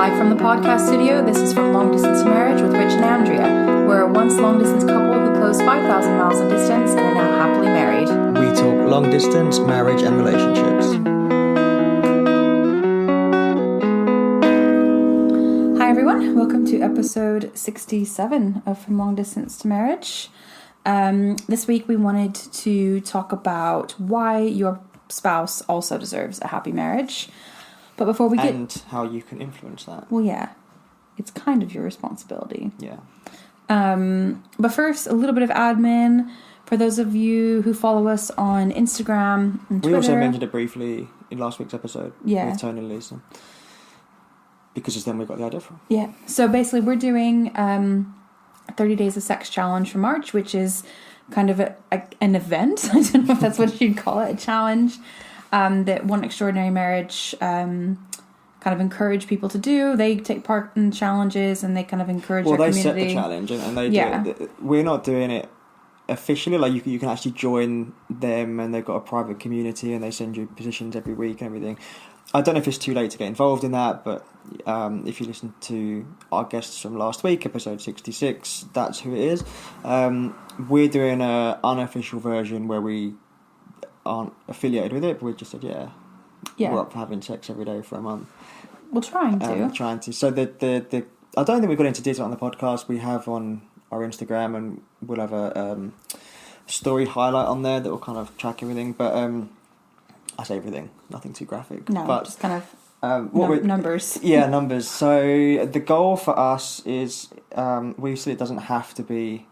Live from the podcast studio, this is From Long Distance to Marriage with Rich and Andrea. We're a once long-distance couple who closed 5,000 miles of distance and are now happily married. We talk long-distance, marriage and relationships. Hi everyone, welcome to episode 67 of From Long Distance to Marriage. This week we wanted to talk about why your spouse also deserves a happy marriage. But before we get... And how you can influence that. Well, yeah. It's kind of your responsibility. Yeah. But first, a little bit of admin. For those of you who follow us on Instagram and Twitter... We also mentioned it briefly in last week's episode with Tony and Lisa. Because it's then we got the idea from. Yeah. So basically, we're doing 30 Days of Sex Challenge for March, which is kind of an event. I don't know if that's what you'd call it, a challenge. That One Extraordinary Marriage kind of encourage people to do. They take part in challenges and they kind of encourage their community. Well, they set the challenge and they do it. We're not doing it officially. Like you can actually join them and they've got a private community and they send you positions every week and everything. I don't know if it's too late to get involved in that, but if you listen to our guests from last week, episode 66, that's who it is. We're doing an unofficial version where we aren't affiliated with it, but we just said, we're up for having sex every day for a month. We're trying to. So the I don't think we got into detail on the podcast. We have on our Instagram, and we'll have a story highlight on there that will kind of track everything. But I say everything, nothing too graphic. No, but just kind of numbers. Yeah, numbers. So the goal for us is we said it doesn't have to be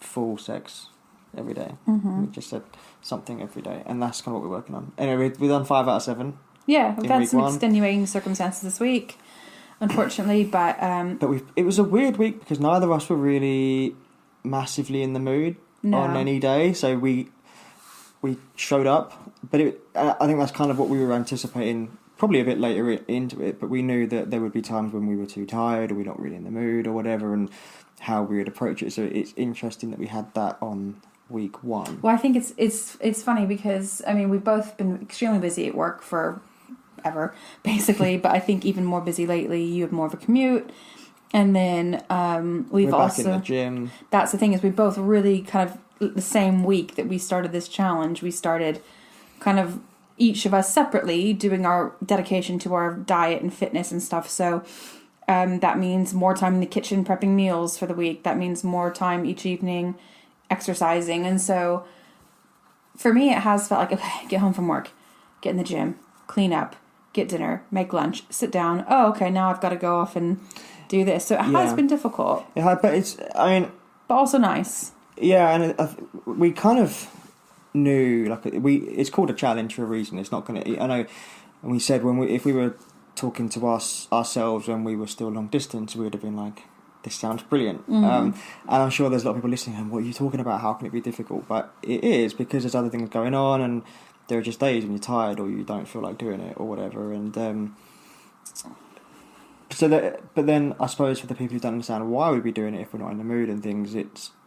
full sex every day. Mm-hmm. We just said something every day, and that's kind of what we're working on. Anyway, we've done 5 out of 7. Yeah, we've had some extenuating circumstances this week, unfortunately, but it was a weird week because neither of us were really massively in the mood on any day, so we showed up, but I think that's kind of what we were anticipating. Probably a bit later into it, but we knew that there would be times when we were too tired or we're not really in the mood or whatever, and how we would approach it. So it's interesting that we had that on week 1. Well, I think it's funny because we've both been extremely busy at work forever, basically. But I think even more busy lately. You have more of a commute, and then we're back in the gym. That's the thing, is we both really kind of the same week that we started this challenge. We started kind of each of us separately doing our dedication to our diet and fitness and stuff. So that means more time in the kitchen prepping meals for the week. That means more time each evening exercising. And so for me, it has felt like, okay, get home from work, get in the gym, clean up, get dinner, make lunch, sit down. Oh, okay, now I've got to go off and do this. So it has been difficult. Yeah, but but also nice. Yeah, and we kind of knew, it's called a challenge for a reason. It's not going to, I know, and we said if we were talking to ourselves when we were still long distance, we would have been like, this sounds brilliant. Mm-hmm. And I'm sure there's a lot of people listening and what are you talking about? How can it be difficult? But it is, because there's other things going on and there are just days when you're tired or you don't feel like doing it or whatever. And but then I suppose for the people who don't understand why we'd be doing it if we're not in the mood and things, I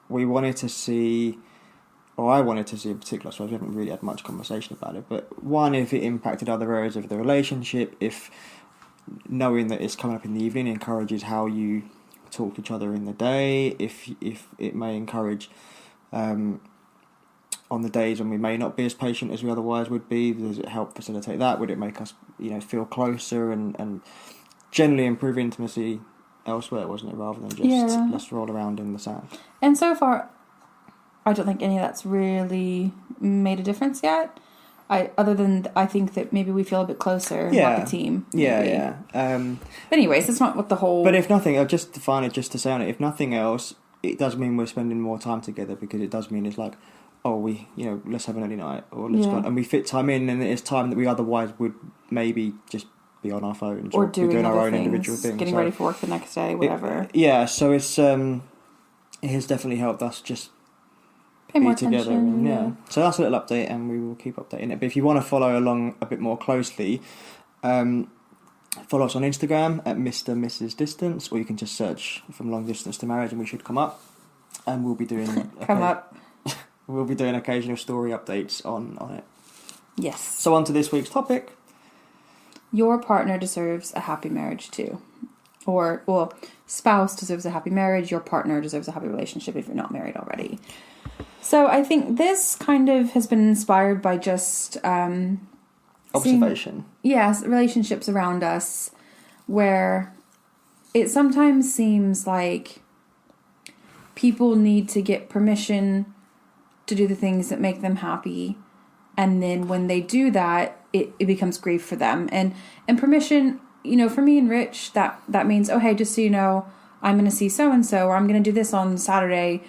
wanted to see in particular, so we haven't really had much conversation about it, but one, if it impacted other areas of the relationship, if knowing that it's coming up in the evening encourages how you talk to each other in the day, if it may encourage on the days when we may not be as patient as we otherwise would be, does it help facilitate that? Would it make us feel closer and generally improve intimacy elsewhere, wasn't it, rather than just let's roll around in the sand? And so far I don't think any of that's really made a difference yet. Other than I think that maybe we feel a bit closer, like a team. Yeah. But anyways, it's not what the whole... But if nothing, just to say on it, if nothing else, it does mean we're spending more time together, because it does mean it's like, let's have an early night, or let's go, and we fit time in, and it's time that we otherwise would maybe just be on our phones or doing our own things, individual things, getting ready for work the next day, whatever. So it's it has definitely helped us just pay more together. attention. So that's a little update, and we will keep updating it. But if you want to follow along a bit more closely, follow us on Instagram at Mr. Mrs. Distance, or you can just search From Long Distance to Marriage and we should come up. And we'll be doing we'll be doing occasional story updates on it. Yes. So on to this week's topic. your partner deserves a happy marriage too. Or, well, spouse deserves a happy marriage, your partner deserves a happy relationship if you're not married already. So I think this kind of has been inspired by just... observation. Yes, relationships around us where it sometimes seems like people need to get permission to do the things that make them happy. And then when they do that, it becomes grief for them. And permission, for me and Rich, that means, oh, hey, just so you know, I'm going to see so-and-so, or I'm going to do this on Saturday.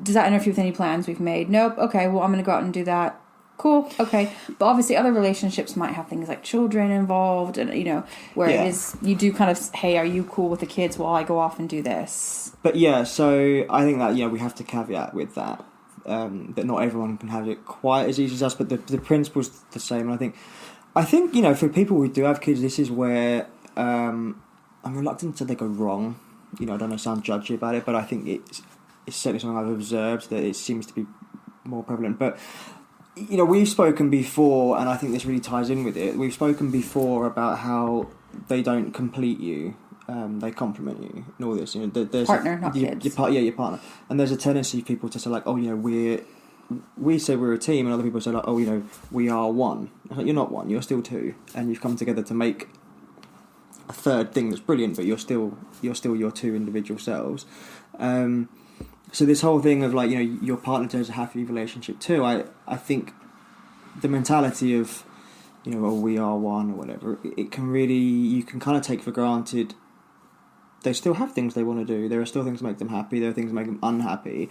Does that interfere with any plans we've made? Nope. Okay, well, I'm going to go out and do that. Cool. Okay. But obviously other relationships might have things like children involved and, where it is, you do kind of, hey, are you cool with the kids while I go off and do this? But yeah, so I think that, we have to caveat with that, that not everyone can have it quite as easy as us, but the principle's the same. And I think, for people who do have kids, this is where, I'm reluctant to they go wrong. I don't want to sound judgy about it, but I think it's certainly something I've observed that it seems to be more prevalent. But we've spoken before, and I think this really ties in with it. We've spoken before about how they don't complete you, they complement you, and all this. There's partner, not kids. Your partner. And there's a tendency of people to say like, oh, we say we're a team, and other people say like, oh, we are one. Like, you're not one. You're still two, and you've come together to make a third thing that's brilliant, but you're still your two individual selves. So this whole thing of like, your partner does a happy relationship too, I think the mentality of, we are one or whatever, it can really, you can kind of take for granted they still have things they want to do. There are still things that make them happy. There are things that make them unhappy.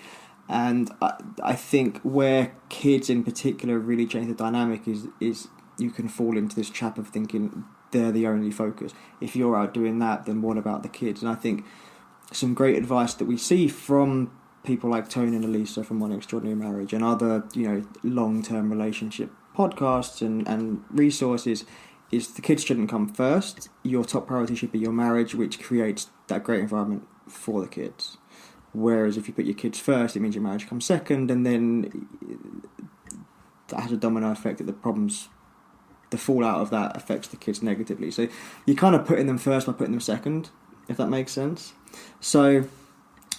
And I think where kids in particular really change the dynamic is you can fall into this trap of thinking they're the only focus. If you're out doing that, then what about the kids? And I think some great advice that we see from people like Tony and Elisa from One Extraordinary Marriage and other, long-term relationship podcasts and resources is the kids shouldn't come first. Your top priority should be your marriage, which creates that great environment for the kids. Whereas if you put your kids first, it means your marriage comes second, and then that has a domino effect that the fallout of that affects the kids negatively. So you're kind of putting them first by putting them second, if that makes sense. So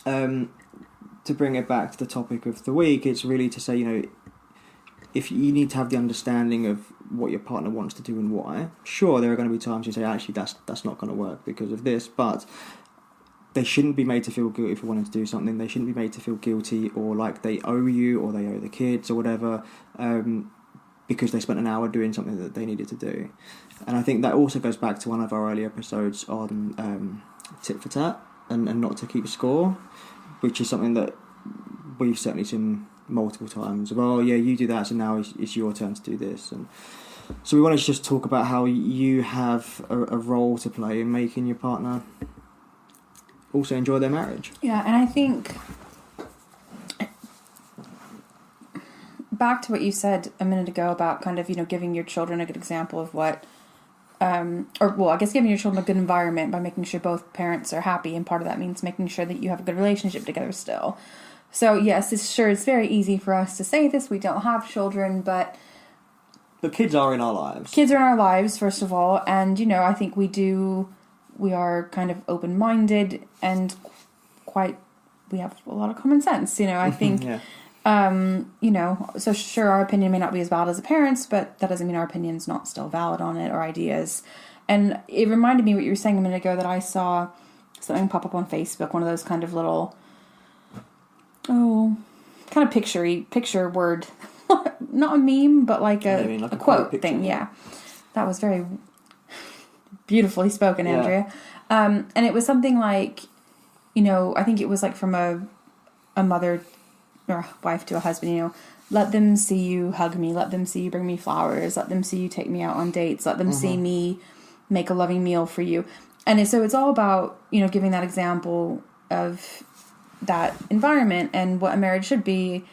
to bring it back to the topic of the week, it's really to say, if you need to have the understanding of what your partner wants to do and why, sure, there are going to be times you say, actually, that's not going to work because of this, but they shouldn't be made to feel guilty for wanting to do something. They shouldn't be made to feel guilty or like they owe you or they owe the kids or whatever because they spent an hour doing something that they needed to do. And I think that also goes back to one of our earlier episodes on tit for tat and not to keep score, which is something that we've certainly seen multiple times. Well, yeah, you do that, so now it's your turn to do this. And so we want to just talk about how you have a role to play in making your partner also enjoy their marriage. Yeah, and I think back to what you said a minute ago about kind of, giving your children a good example of what, giving your children a good environment by making sure both parents are happy, and part of that means making sure that you have a good relationship together still. So yes, it's very easy for us to say this. We don't have children, but kids are in our lives. Kids are in our lives, first of all, and I think we are kind of open-minded and we have a lot of common sense. I think, yeah. So sure, our opinion may not be as valid as a parent's, but that doesn't mean our opinion's not still valid on it or ideas. And it reminded me what you were saying a minute ago that I saw something pop up on Facebook, one of those kind of little, kind of picture word, not a meme, but like a quote thing. Yeah. That was very beautifully spoken, Andrea. Yeah. And it was something like, I think it was like from a mother or a wife to a husband, let them see you hug me, let them see you bring me flowers, let them see you take me out on dates, let them see me make a loving meal for you. And so it's all about, giving that example of that environment and what a marriage should be.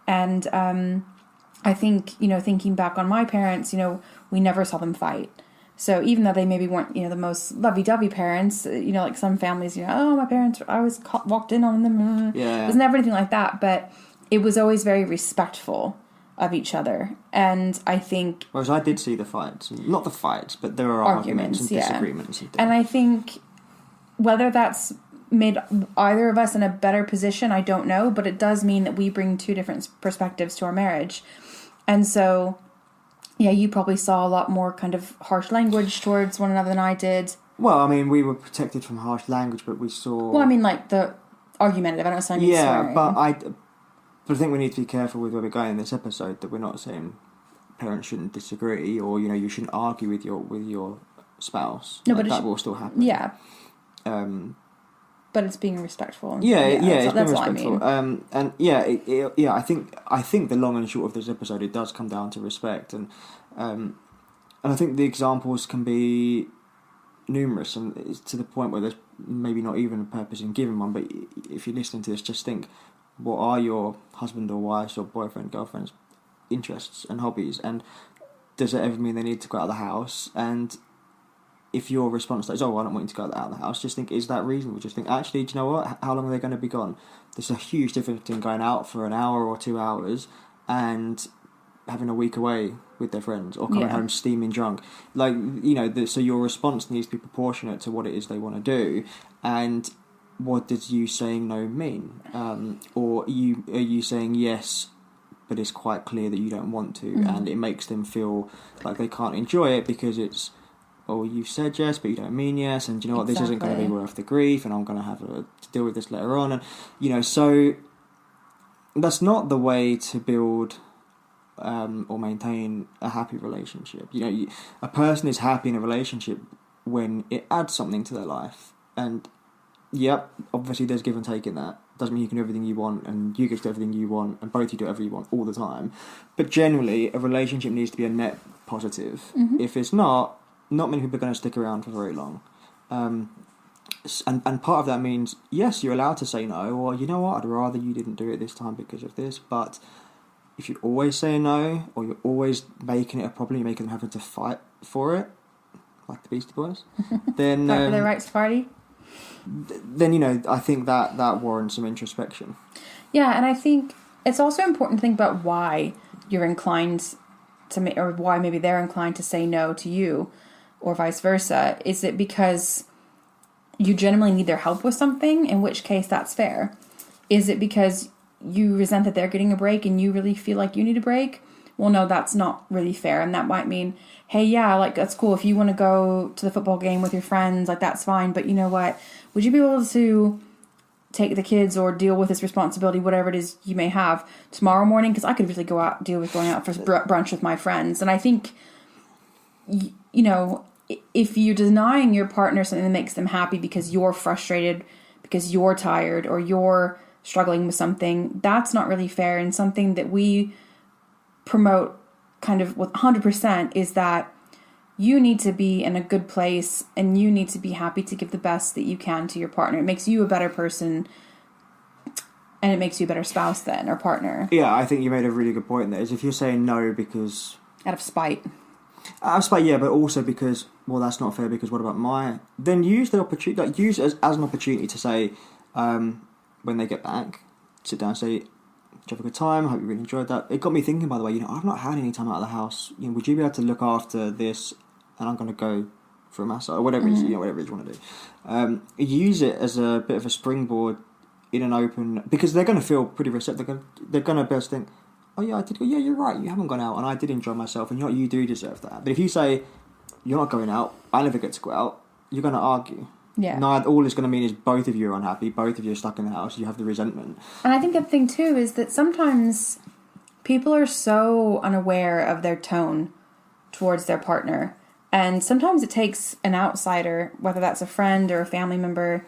And I think, thinking back on my parents, we never saw them fight. So even though they maybe weren't, the most lovey-dovey parents, like some families, my parents, I always walked in on them. Yeah. It was never anything like that, but it was always very respectful. of each other. And I think... Whereas I did see the fights. Not the fights, but there are arguments and disagreements. And I think whether that's made either of us in a better position, I don't know, but it does mean that we bring two different perspectives to our marriage. And so, yeah, you probably saw a lot more kind of harsh language towards one another than I did. Well, I mean, we were protected from harsh language, but we saw... Well, I mean, like, the argumentative. I don't know if I mean swearing. But I think we need to be careful with where we're going in this episode, that we're not saying parents shouldn't disagree, or, you know, you shouldn't argue with your spouse. No, like, but that will still happen. Yeah. But it's being respectful. It's being respectful. I mean. And I think the long and short of this episode, it does come down to respect, and I think the examples can be numerous, and it's to the point where there's maybe not even a purpose in giving one. But if you're listening to this, just think: what are your husband or wife's or boyfriend, girlfriend's interests and hobbies, and does it ever mean they need to go out of the house? And if your response is, "Oh, I don't want you to go out of the house," just think, is that reasonable? Just think, actually, do you know what? How long are they going to be gone? There's a huge difference between going out for an hour or 2 hours and having a week away with their friends, or coming home steaming drunk. Like, you know, so your response needs to be proportionate to what it is they want to do, and what does you saying no mean? Or are you saying yes, but it's quite clear that you don't want to, and it makes them feel like they can't enjoy it because it's, oh, you said yes, but you don't mean yes, and you know what, this isn't going to be worth the grief, and I'm going to have to deal with this later on, and you know, so that's not the way to build or maintain a happy relationship. You know, a person is happy in a relationship when it adds something to their life, and yep, obviously there's give and take in that. Doesn't mean you can do everything you want, and you get to do everything you want, and both you do whatever you want all the time. But generally, a relationship needs to be a net positive. If it's not many people are going to stick around for very long. And part of that means, yes, you're allowed to say no, or you know what, I'd rather you didn't do it this time because of this. But if you always say no, or you're always making it a problem, you're making them having to fight for it, like the Beastie Boys, then Fight for their rights to party. Then, you know, I think that warrants some introspection. Yeah, and I think it's also important to think about why you're inclined to, or why maybe they're inclined to say no to you, or vice versa. Is it because you genuinely need their help with something, in which case that's fair? Is it because you resent that they're getting a break and you really feel like you need a break? Well, no, that's not really fair. And that might mean, hey, yeah, like, that's cool. If you want to go to the football game with your friends, like, that's fine. But you know what? Would you be able to take the kids or deal with this responsibility, whatever it is you may have, tomorrow morning? Because I could really deal with going out for brunch with my friends. And I think, you know, if you're denying your partner something that makes them happy because you're frustrated, because you're tired, or you're struggling with something, that's not really fair. And something that we promote kind of with 100% is that you need to be in a good place, and you need to be happy to give the best that you can to your partner. It makes you a better person, and it makes you a better spouse then, or partner. Yeah, I think you made a really good point there. Is if you're saying no because out of spite, yeah, but also because, well, that's not fair because what about my... Then use the opportunity, like, use it as an opportunity to say, when they get back, sit down and say, did you have a good time? I hope you really enjoyed that. It got me thinking, by the way, you know, I've not had any time out of the house. You know, would you be able to look after this? And I'm going to go for a massage, or whatever it is, you know, whatever it is you want to do. Use it as a bit of a springboard in an open, because they're going to feel pretty receptive. They're going to be able to think, oh yeah, I did. Yeah, you're right. You haven't gone out, and I did enjoy myself, and you know what, you do deserve that. But if you say you're not going out, I never get to go out, you're going to argue. Yeah. All it's going to mean is both of you are unhappy, both of you are stuck in the house, you have the resentment. And I think the thing too is that sometimes people are so unaware of their tone towards their partner. And sometimes it takes an outsider, whether that's a friend or a family member,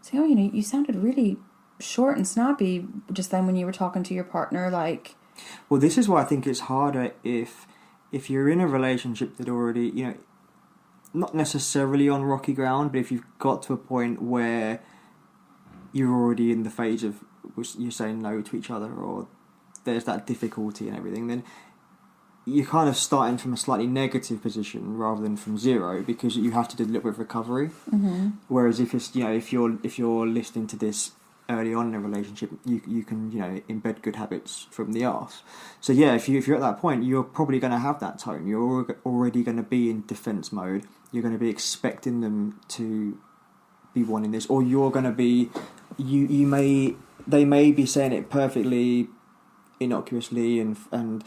say, oh, you know, you sounded really short and snappy just then when you were talking to your partner, like... Well, this is why I think it's harder if you're in a relationship that already, you know, not necessarily on rocky ground, but if you've got to a point where you're already in the phase of you're saying no to each other, or there's that difficulty and everything, then you're kind of starting from a slightly negative position rather than from zero, because you have to do a little bit of recovery. Whereas if it's, you know, if you're listening to this early on in a relationship, you can embed good habits from the off. So yeah, if you're at that point, you're probably going to have that tone. You're already going to be in defense mode. You're going to be expecting them to be wanting this, or you're going to be they may be saying it perfectly innocuously and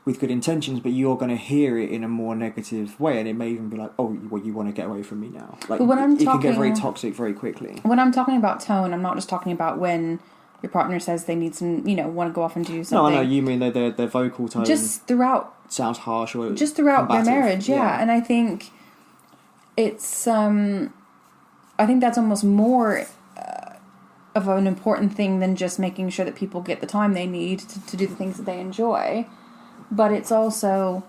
with good intentions, but you're going to hear it in a more negative way, and it may even be like, oh, well, you want to get away from me now. Like, but when it can get very toxic very quickly. When I'm talking about tone, I'm not just talking about when your partner says they need some, want to go off and do something. No, I know you mean their vocal tone. Just throughout. Sounds harsh or just throughout combative. their marriage, yeah. And I think it's I think that's almost more of an important thing than just making sure that people get the time they need to do the things that they enjoy. But it's also,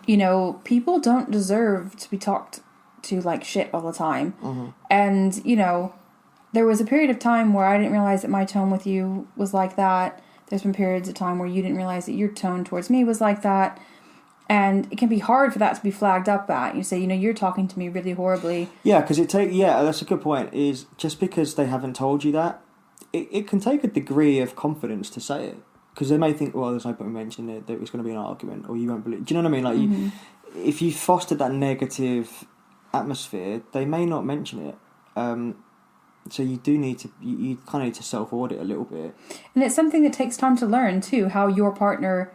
people don't deserve to be talked to like shit all the time. Mm-hmm. And, there was a period of time where I didn't realize that my tone with you was like that. There's been periods of time where you didn't realize that your tone towards me was like that. And it can be hard for that to be flagged up at. You say, you're talking to me really horribly. Yeah, because that's a good point, is just because they haven't told you that, it can take a degree of confidence to say it. Because they may think, well, there's no point in mentioning it, that it's going to be an argument, or you won't believe. Do you know what I mean? Like, mm-hmm. If you fostered that negative atmosphere, they may not mention it. So you do need to, you kind of need to self-audit a little bit. And it's something that takes time to learn, too, how your partner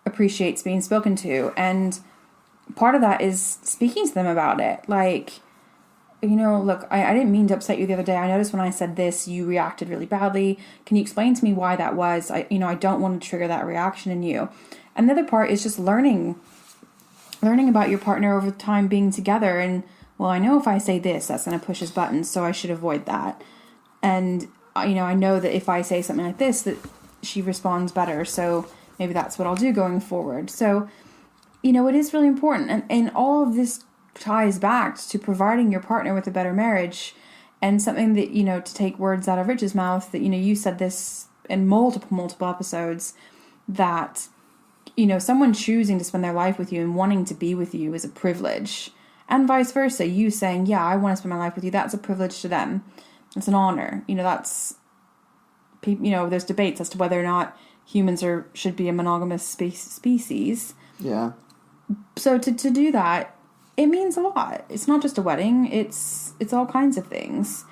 appreciates being spoken to. And part of that is speaking to them about it. Like, look, I didn't mean to upset you the other day. I noticed when I said this, you reacted really badly. Can you explain to me why that was? I don't want to trigger that reaction in you. And the other part is just learning about your partner over time being together. And, well, I know if I say this, that's going to push his buttons, so I should avoid that. And, I know that if I say something like this, that she responds better. So maybe that's what I'll do going forward. So, it is really important. And all of this ties back to providing your partner with a better marriage, and something that, to take words out of Rich's mouth, that, you said this in multiple episodes, that, someone choosing to spend their life with you and wanting to be with you is a privilege, and vice versa. You saying, yeah, I want to spend my life with you, that's a privilege to them. It's an honor. There's debates as to whether or not humans should be a monogamous species. Yeah. So to do that, it means a lot. It's not just a wedding. It's all kinds of things.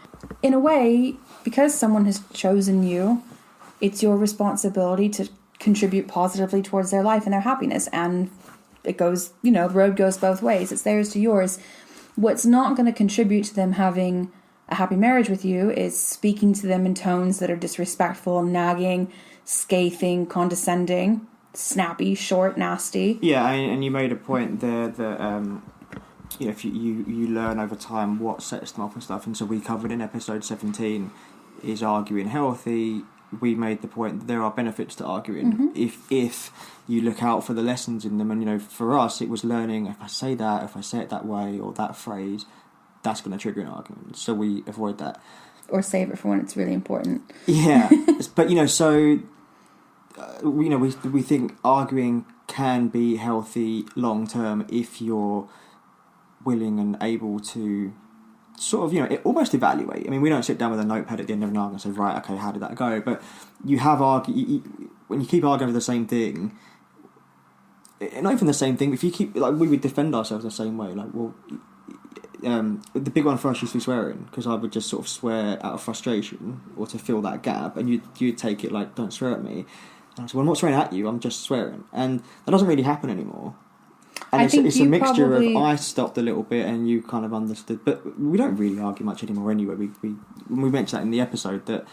In a way, because someone has chosen you, it's your responsibility to contribute positively towards their life and their happiness. And it goes, the road goes both ways. It's theirs to yours. What's not going to contribute to them having a happy marriage with you is speaking to them in tones that are disrespectful, nagging, scathing, condescending, snappy, short, nasty. Yeah, and you made a point there that if you learn over time what sets them off and stuff, and so we covered in episode 17 is arguing healthy. We made the point that there are benefits to arguing if you look out for the lessons in them. And for us, it was learning, if I say it that way or that phrase, that's going to trigger an argument, so we avoid that, or save it for when it's really important. Yeah. But so we think arguing can be healthy long term if you're willing and able to sort of, almost evaluate. I mean, we don't sit down with a notepad at the end of an argument and say, right, okay, how did that go? But you have when you keep arguing over the same thing, not even the same thing, if you keep, like, we would defend ourselves the same way. Like, well, the big one for us used to be swearing, because I would just sort of swear out of frustration or to fill that gap, and you'd take it like, don't swear at me. And I said, well, I'm not swearing at you, I'm just swearing. And that doesn't really happen anymore. And it's a mixture of I stopped a little bit and you kind of understood. But we don't really argue much anymore anyway. We mentioned that in the episode, that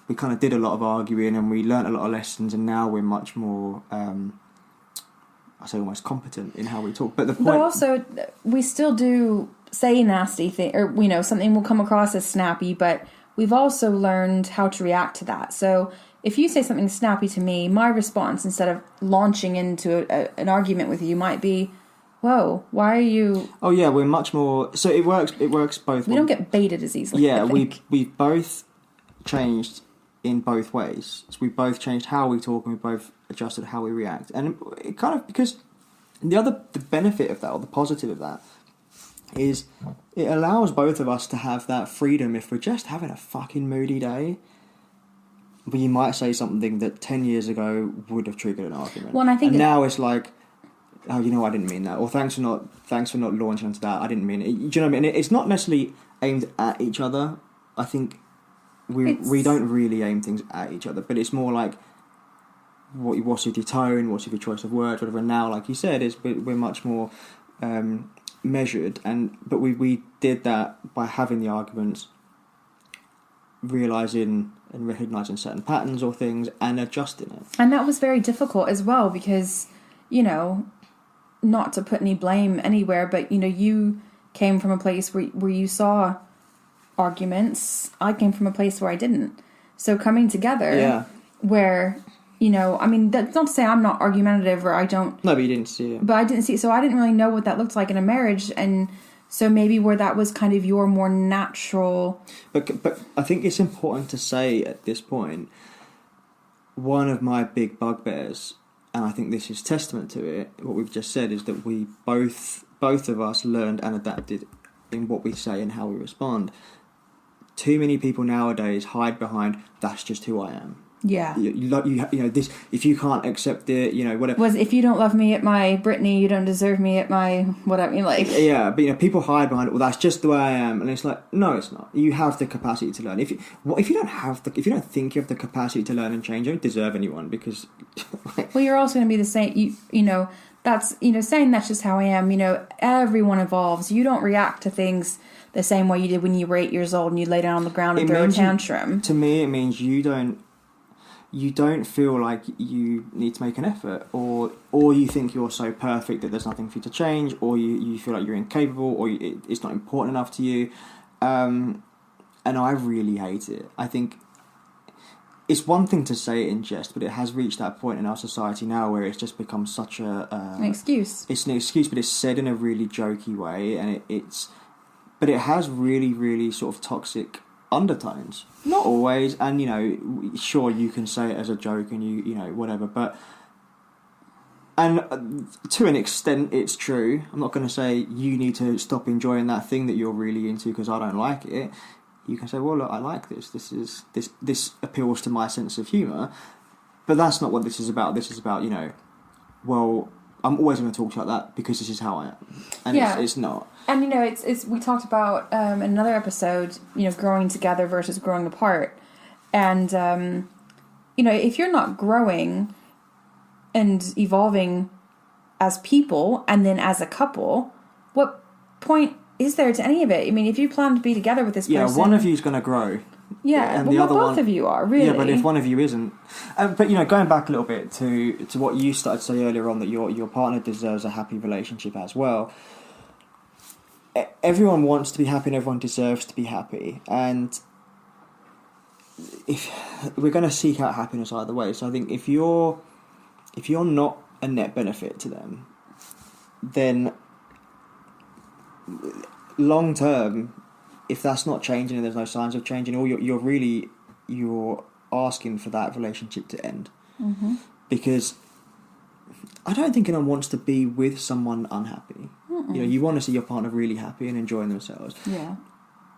we kind of did a lot of arguing and we learnt a lot of lessons, and now we're much more, I say almost competent in how we talk. But But also, we still do say nasty things, or, something will come across as snappy, but we've also learned how to react to that. So if you say something snappy to me, my response, instead of launching into an argument with you, might be, whoa, why are you... Oh, yeah, we're much more... So it works both... We don't get baited as easily, Yeah, we've both changed in both ways. So we both changed how we talk, and we both adjusted how we react. And it kind of... Because the benefit of that, or the positive of that, is it allows both of us to have that freedom if we're just having a fucking moody day. but you might say something that 10 years ago would have triggered an argument. Well, and I think now it's like, oh, you know what, I didn't mean that, or thanks for not launching into that, I didn't mean it. Do you know what I mean? It's not necessarily aimed at each other. I think we don't really aim things at each other, but it's more like what's with your tone, what's with your choice of words, whatever. And now, like you said, we're much more measured, but we did that by having the arguments, realising and recognising certain patterns or things and adjusting it. And that was very difficult as well because, not to put any blame anywhere, but, you came from a place where you saw arguments. I came from a place where I didn't. So coming together where, that's not to say I'm not argumentative or I don't... No, but you didn't see it. But I didn't see it, so I didn't really know what that looked like in a marriage, and... So maybe where that was kind of your more natural... But I think it's important to say at this point, one of my big bugbears, and I think this is testament to it, what we've just said, is that we both of us learned and adapted in what we say and how we respond. Too many people nowadays hide behind, that's just who I am. Yeah. This, if you can't accept it, whatever. Was if you don't love me at my Britney, you don't deserve me at my whatever. Yeah, but people hide behind it. Well, that's just the way I am, and it's like, no, it's not. You have the capacity to learn. If you don't think you have the capacity to learn and change, you don't deserve anyone because. Well, you're also going to be the same. That's saying that's just how I am. Everyone evolves. You don't react to things the same way you did when you were 8 years old and you lay down on the ground and throw a tantrum. To me, it means you don't feel like you need to make an effort, or you think you're so perfect that there's nothing for you to change, or you feel like you're incapable, or it's not important enough to you. And I really hate it. I think it's one thing to say it in jest, but it has reached that point in our society now where it's just become such an excuse. It's an excuse, but it's said in a really jokey way, and but it has really, really sort of toxic undertones. Not always, and sure, you can say it as a joke and you whatever, but to an extent it's true. I'm not going to say you need to stop enjoying that thing that you're really into because I don't like it. You can say, well, look, I like this. This appeals to my sense of humour, but that's not what this is about. This is about well, I'm always going to talk to you like that because this is how I am, and it's not. And it's we talked about in another episode, growing together versus growing apart, and if you're not growing and evolving as people and then as a couple, what point is there to any of it? I mean, if you plan to be together with this person, one of you is going to grow. Yeah, and the other both of you are really. Yeah, but if one of you isn't, but going back a little bit to what you started to say earlier on, that your partner deserves a happy relationship as well. Everyone wants to be happy and everyone deserves to be happy, and if we're going to seek out happiness either way. So I think if you're not a net benefit to them, then long term, if that's not changing and there's no signs of changing, or you're asking for that relationship to end. Mm-hmm. Because I don't think anyone wants to be with someone unhappy. Mm-mm. You want to see your partner really happy and enjoying themselves. Yeah.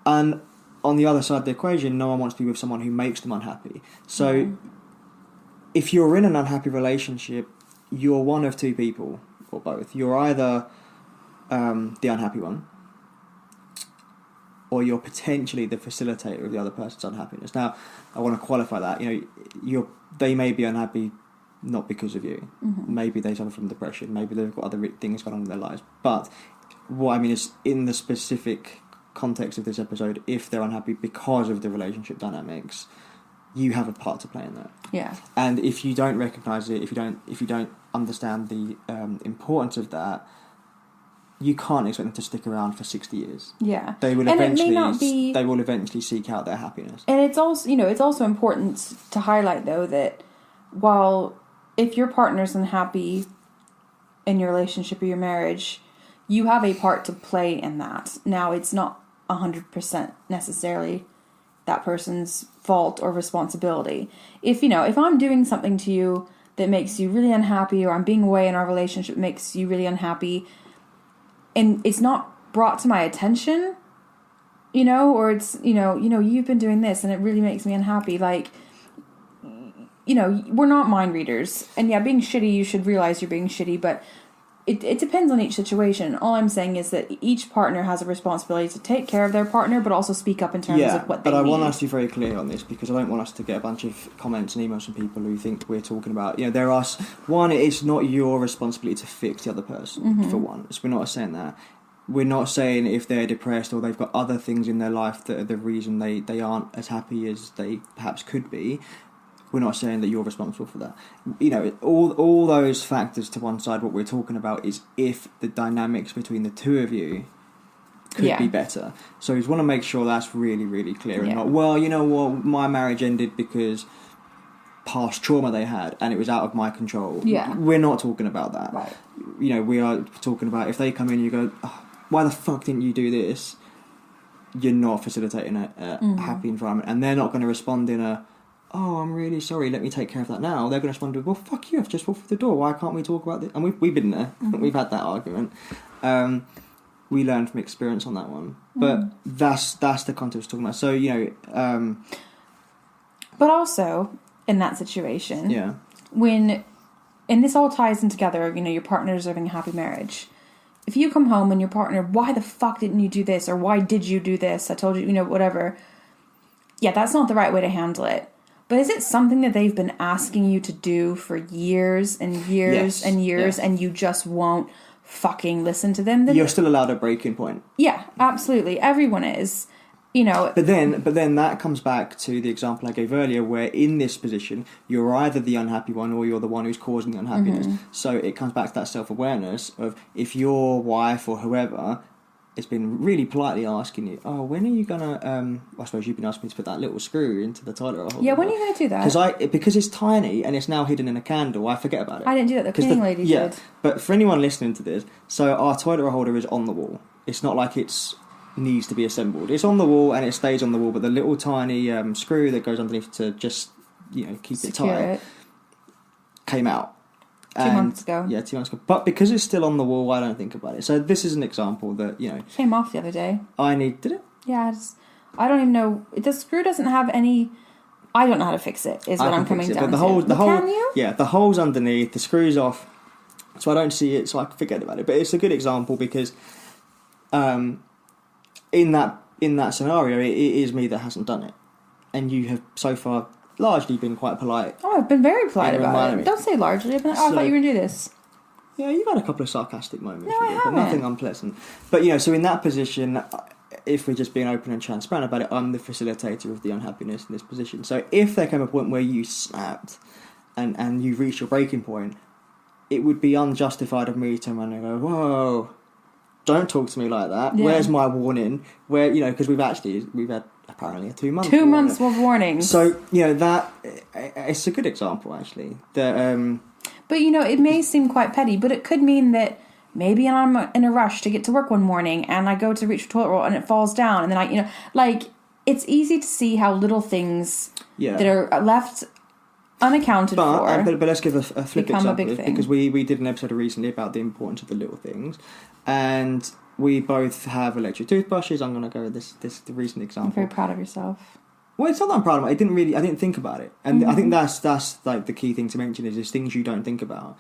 And on the other side of the equation, no one wants to be with someone who makes them unhappy. So if you're in an unhappy relationship, you're one of two people, or both. You're either the unhappy one, or you're potentially the facilitator of the other person's unhappiness. Now, I want to qualify that. They may be unhappy not because of you. Mm-hmm. Maybe they suffer from depression. Maybe they've got other things going on in their lives. But what I mean is, in the specific context of this episode, if they're unhappy because of the relationship dynamics, you have a part to play in that. Yeah. And if you don't recognise it, if you don't understand the importance of that, you can't expect them to stick around for 60 years. Yeah. They will eventually seek out their happiness. And it's also important to highlight though that while if your partner's unhappy in your relationship or your marriage, you have a part to play in that. Now, it's not 100% necessarily that person's fault or responsibility. If I'm doing something to you that makes you really unhappy, or I'm being away in our relationship makes you really unhappy, and it's not brought to my attention, or it's, you've been doing this and it really makes me unhappy. Like, we're not mind readers. And yeah, being shitty, you should realize you're being shitty, but it depends on each situation. All I'm saying is that each partner has a responsibility to take care of their partner, but also speak up in terms of what they need. But I want us to be very clear on this, because I don't want us to get a bunch of comments and emails from people who think we're talking about, there are, one, it's not your responsibility to fix the other person, for one. So we're not saying that. We're not saying if they're depressed or they've got other things in their life that are the reason they aren't as happy as they perhaps could be. We're not saying that you're responsible for that. All those factors to one side, what we're talking about is if the dynamics between the two of you could be better. So we just want to make sure that's really, really clear. And not, well, you know what, my marriage ended because past trauma they had and it was out of my control. Yeah. We're not talking about that. Right. We are talking about if they come in and you go, oh, why the fuck didn't you do this? You're not facilitating a happy environment. And they're not going to respond in a, oh, I'm really sorry, let me take care of that now. They're going to respond to, well, fuck you, I've just walked through the door, why can't we talk about this? And we've been there, we've had that argument. We learned from experience on that one. But that's the context we're talking about. So, but also, in that situation, when, and this all ties in together, your partner deserving a happy marriage. If you come home and your partner, why the fuck didn't you do this? Or why did you do this? I told you, whatever. Yeah, that's not the right way to handle it. But is it something that they've been asking you to do for years and years and years, and you just won't fucking listen to them? Then you're still allowed a breaking point. Yeah, absolutely. Everyone is. But then that comes back to the example I gave earlier, where in this position you're either the unhappy one or you're the one who's causing the unhappiness. So it comes back to that self-awareness of if your wife or whoever has been really politely asking you, oh, when are you gonna? I suppose you've been asking me to put that little screw into the toilet roll holder. Yeah, when are you gonna do that? Because it's tiny and it's now hidden in a candle. I forget about it. I didn't do that. The cleaning lady did. But for anyone listening to this, so our toilet roll holder is on the wall. It's not like it's needs to be assembled. It's on the wall and it stays on the wall, but the little tiny screw that goes underneath to just keep it tight came out 2 months ago. Yeah, 2 months ago. But because it's still on the wall, I don't think about it. So this is an example that came off the other day. Did it? Yeah, I don't even know. The screw doesn't have any. I don't know how to fix it. Is what I'm coming down to. Can you? Yeah, the hole's underneath. The screw's off. So I don't see it. So I forget about it. But it's a good example because. In that scenario, it is me that hasn't done it, and you have so far largely been quite polite. Oh, I've been very polite about it. Don't say largely. I thought you were going to do this. Yeah, you've had a couple of sarcastic moments. No, I haven't. But nothing unpleasant. But so in that position, if we're just being open and transparent about it, I'm the facilitator of the unhappiness in this position. So if there came a point where you snapped and you reached your breaking point, it would be unjustified of me to turn around and go, whoa, don't talk to me like that. Yeah. Where's my warning? Where, because we've had apparently a 2 month 2 months of warnings. So, that, it's a good example actually. That, but it may seem quite petty, but it could mean that maybe I'm in a rush to get to work one morning and I go to reach for toilet roll and it falls down. And then it's easy to see how little things that are left unaccounted for. But let's give a flip example, because we did an episode recently about the importance of the little things, and we both have electric toothbrushes. I'm going to go with this the recent example. I'm very proud of yourself. Well, it's not that I'm proud of it. I didn't think about it, and I think that's like the key thing to mention is things you don't think about.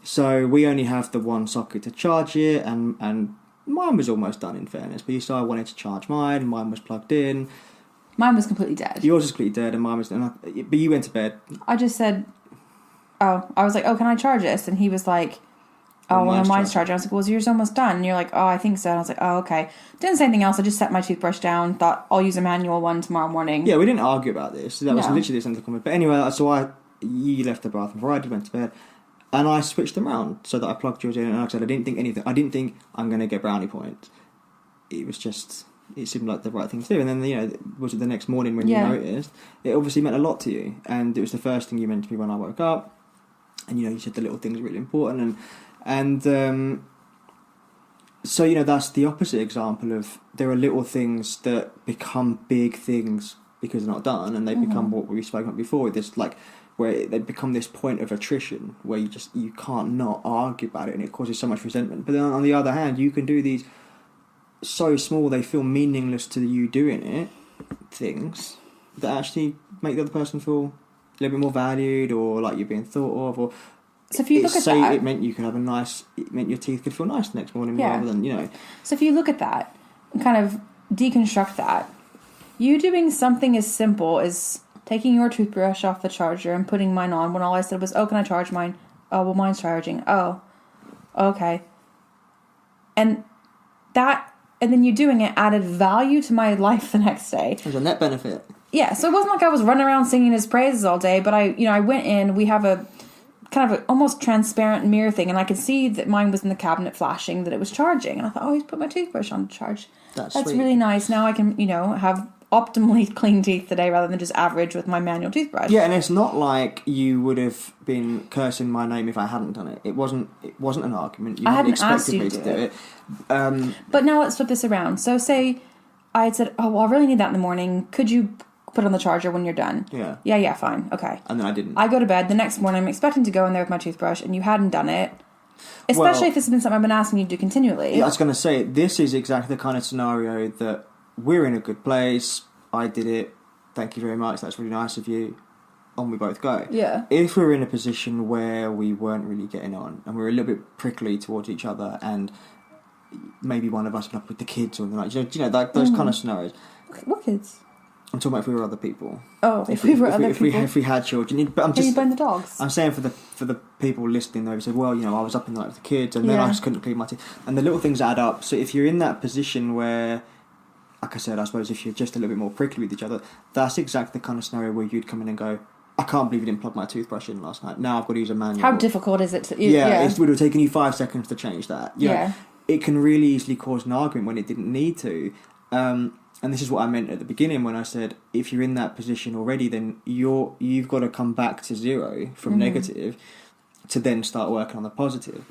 So we only have the one socket to charge it, and mine was almost done in fairness, but I wanted to charge mine, and mine was plugged in. Mine was completely dead. Yours was completely dead, and mine was... But you went to bed. I just said... I was like, can I charge this? And he was like, mine's charging. I was like, well, yours almost done. And you're like, I think so. And I was like, okay. Didn't say anything else. I just set my toothbrush down. Thought, I'll use a manual one tomorrow morning. Yeah, we didn't argue about this. That was literally this under comment. But anyway, so you left the bathroom before I went to bed. And I switched them around so that I plugged yours in. And like I said, I didn't think anything. I didn't think I'm going to get brownie points. It was just... It seemed like the right thing to do. And then, was it the next morning when you noticed? It obviously meant a lot to you. And it was the first thing you mentioned to me when I woke up. And, you said the little things are really important. And so, that's the opposite example of there are little things that become big things because they're not done. And they become what we spoke about before. This, where they become this point of attrition where you can't not argue about it. And it causes so much resentment. But then on the other hand, you can do these... so small they feel meaningless to you doing it, things that actually make the other person feel a little bit more valued, or like you're being thought of, or so if you look at say that, it meant you could have it meant your teeth could feel nice the next morning rather than, you know. So if you look at that and kind of deconstruct that, you doing something as simple as taking your toothbrush off the charger and putting mine on when all I said was, oh, can I charge mine? Oh, well, mine's charging. Oh, okay. And then you doing it added value to my life the next day. There's a net benefit. Yeah, so it wasn't like I was running around singing his praises all day, but I went in, we have a kind of an almost transparent mirror thing, and I could see that mine was in the cabinet flashing that it was charging, and I thought, oh, he's put my toothbrush on to charge. That's sweet. Really nice. Now I can, have optimally clean teeth today rather than just average with my manual toothbrush. Yeah, and it's not like you would have been cursing my name if I hadn't done it. It wasn't an argument. I hadn't asked you to do it. But now let's flip this around. So say I had said, oh, well, I really need that in the morning. Could you put it on the charger when you're done? Yeah. Yeah, fine. Okay. And then I didn't. I go to bed. The next morning I'm expecting to go in there with my toothbrush and you hadn't done it. Especially if this has been something I've been asking you to do continually. Yeah, I was going to say, this is exactly the kind of scenario that we're in a good place. I did it. Thank you very much. That's really nice of you. On we both go. Yeah. If we're in a position where we weren't really getting on and we're a little bit prickly towards each other, and maybe one of us went up with the kids or like, like those kind of scenarios. What kids? I'm talking about if we were other people. Oh, if we were other people. If we had children, but I'm just. Can you blame the dogs? I'm saying for the people listening, though, who said, well, I was up in the night with the kids, and then I just couldn't clean my teeth, and the little things add up. So if you're in that position where, like I said, I suppose if you're just a little bit more prickly with each other, that's exactly the kind of scenario where you'd come in and go, I can't believe you didn't plug my toothbrush in last night. Now I've got to use a manual. How difficult is it to? It would have taken you 5 seconds to change that. Yeah. It can really easily cause an argument when it didn't need to. And this is what I meant at the beginning when I said, if you're in that position already, then you've got to come back to zero from negative to then start working on the positive.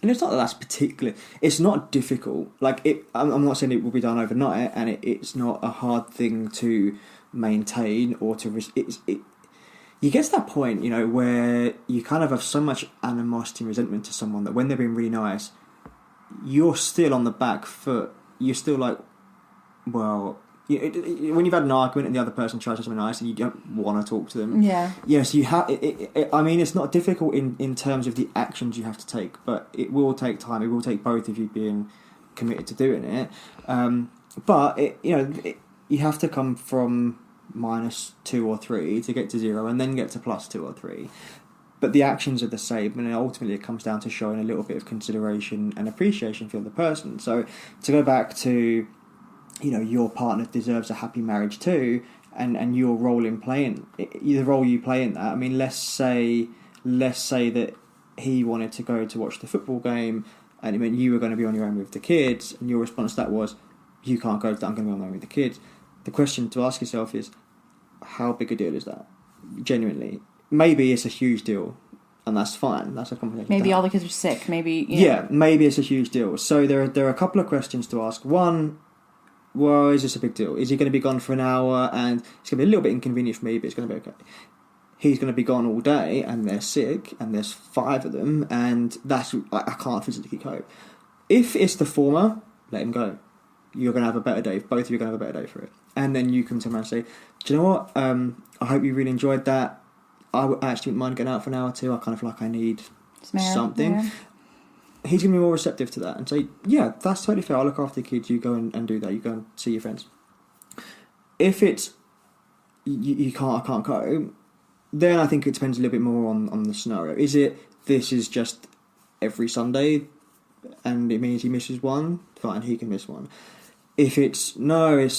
And it's not that that's particular. It's not difficult. Like I'm not saying it will be done overnight, and it's not a hard thing to maintain or to. You get to that point, where you kind of have so much animosity and resentment to someone that when they're being really nice, you're still on the back foot. You're still like, well, when you've had an argument and the other person tries to do something nice and you don't want to talk to them. Yeah. Yes, you have. I mean, it's not difficult in terms of the actions you have to take, but it will take time. It will take both of you being committed to doing it. But you have to come from -2 or 3 to get to 0, and then get to +2 or 3. But the actions are the same, and ultimately it comes down to showing a little bit of consideration and appreciation for the person. So to go back to, your partner deserves a happy marriage too, and your role in playing the role you play in that. I mean, let's say that he wanted to go to watch the football game, and it meant you were going to be on your own with the kids, and your response to that was, "You can't go. I'm going to be on my own with the kids." The question to ask yourself is, how big a deal is that? Genuinely, maybe it's a huge deal, and that's fine. That's a conversation. Maybe all the kids are sick. Maybe maybe it's a huge deal. So there are a couple of questions to ask. One, well, is this a big deal? Is he going to be gone for an hour and it's going to be a little bit inconvenient for me, but it's going to be okay? He's going to be gone all day and they're sick and there's 5 of them and I can't physically cope. If it's the former, let him go. You're going to have a better day. Both of you are going to have a better day for it. And then you come to him and say, do you know what? I hope you really enjoyed that. I actually wouldn't mind getting out for an hour or two. I kind of feel like I need something. Yeah. He's going to be more receptive to that and say, yeah, that's totally fair. I'll look after the kids. You go and do that. You go and see your friends. If it's, I can't go, then I think it depends a little bit more on the scenario. This is just every Sunday and it means he misses one? Fine, he can miss one. If it's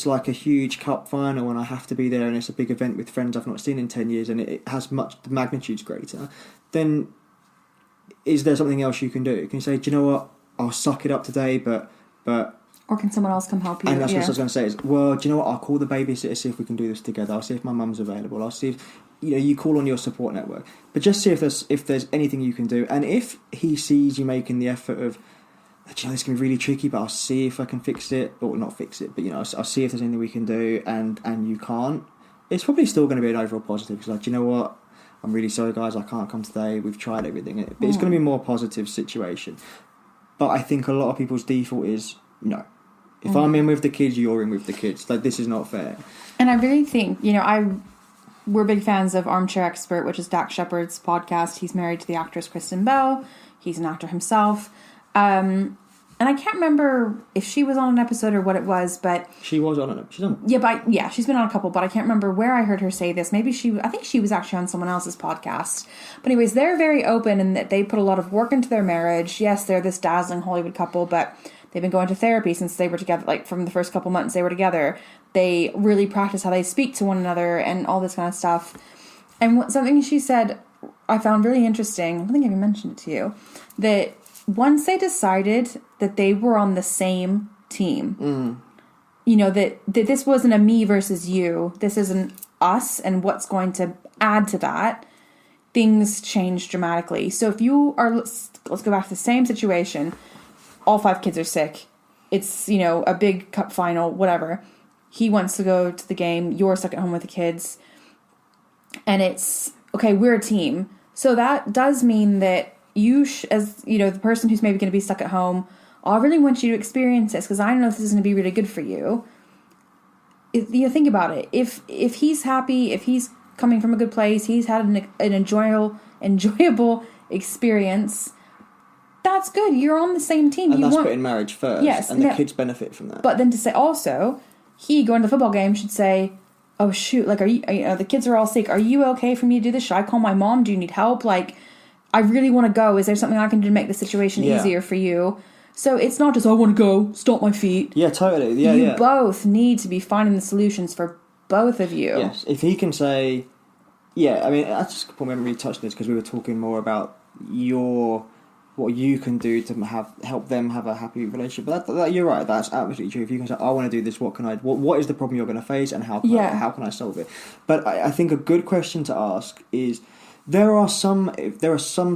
like a huge cup final and I have to be there and it's a big event with friends I've not seen in 10 years and it has the magnitude's greater, then is there something else you can do? Can you say, do you know what, I'll suck it up today, but... Or can someone else come help you? And that's what I was going to say is, well, do you know what, I'll call the babysitter, see if we can do this together. I'll see if my mum's available. I'll see if, you call on your support network. But just see if there's anything you can do. And if he sees you making the effort of, this is going to be really tricky, but I'll see if I can fix it, or not fix it, but I'll see if there's anything we can do, and you can't, it's probably still going to be an overall positive. It's like, do you know what, I'm really sorry guys, I can't come today, we've tried everything, but it's going to be a more positive situation. But I think a lot of people's default is, no, if I'm in with the kids, you're in with the kids, like, this is not fair. And I really think, we're big fans of Armchair Expert, which is Dak Shepard's podcast. He's married to the actress Kristen Bell. He's an actor himself. And I can't remember if she was on an episode or what it was, but... She was on it. She's on. Yeah, she's been on a couple, but I can't remember where I heard her say this. I think she was actually on someone else's podcast. But anyways, they're very open in that they put a lot of work into their marriage. Yes, they're this dazzling Hollywood couple, but they've been going to therapy since they were together, like from the first couple months they were together. They really practice how they speak to one another and all this kind of stuff. And something she said I found really interesting, I don't think I even mentioned it to you, that once they decided that they were on the same team, you know, that this wasn't a me versus you, this is an us and what's going to add to that, things change dramatically. So if you are, let's go back to the same situation, all 5 kids are sick, it's, you know, a big cup final, whatever, he wants to go to the game, you're stuck at home with the kids, and it's, okay, we're a team. So that does mean that you, as you know, the person who's maybe going to be stuck at home, I really want you to experience this because I know this is going to be really good for you. You know, think about it. If he's happy, if he's coming from a good place, he's had an enjoyable experience. That's good. You're on the same team. And that's putting marriage first. Yes, and the kids benefit from that. But then to say also, he going to the football game should say, "Oh shoot! Like, are you know, the kids are all sick. Are you okay for me to do this? Should I call my mom? Do you need help? Like." I really want to go. Is there something I can do to make the situation easier for you? So it's not just, I want to go, stomp my feet. Yeah, totally. Yeah, you both need to be finding the solutions for both of you. Yes, if he can say, I mean, I just probably haven't really touched this because we were talking more about what you can do to help them have a happy relationship. But that you're right, that's absolutely true. If you can say, I want to do this, what is the problem you're going to face and how can I solve it? But I think a good question to ask is, there are some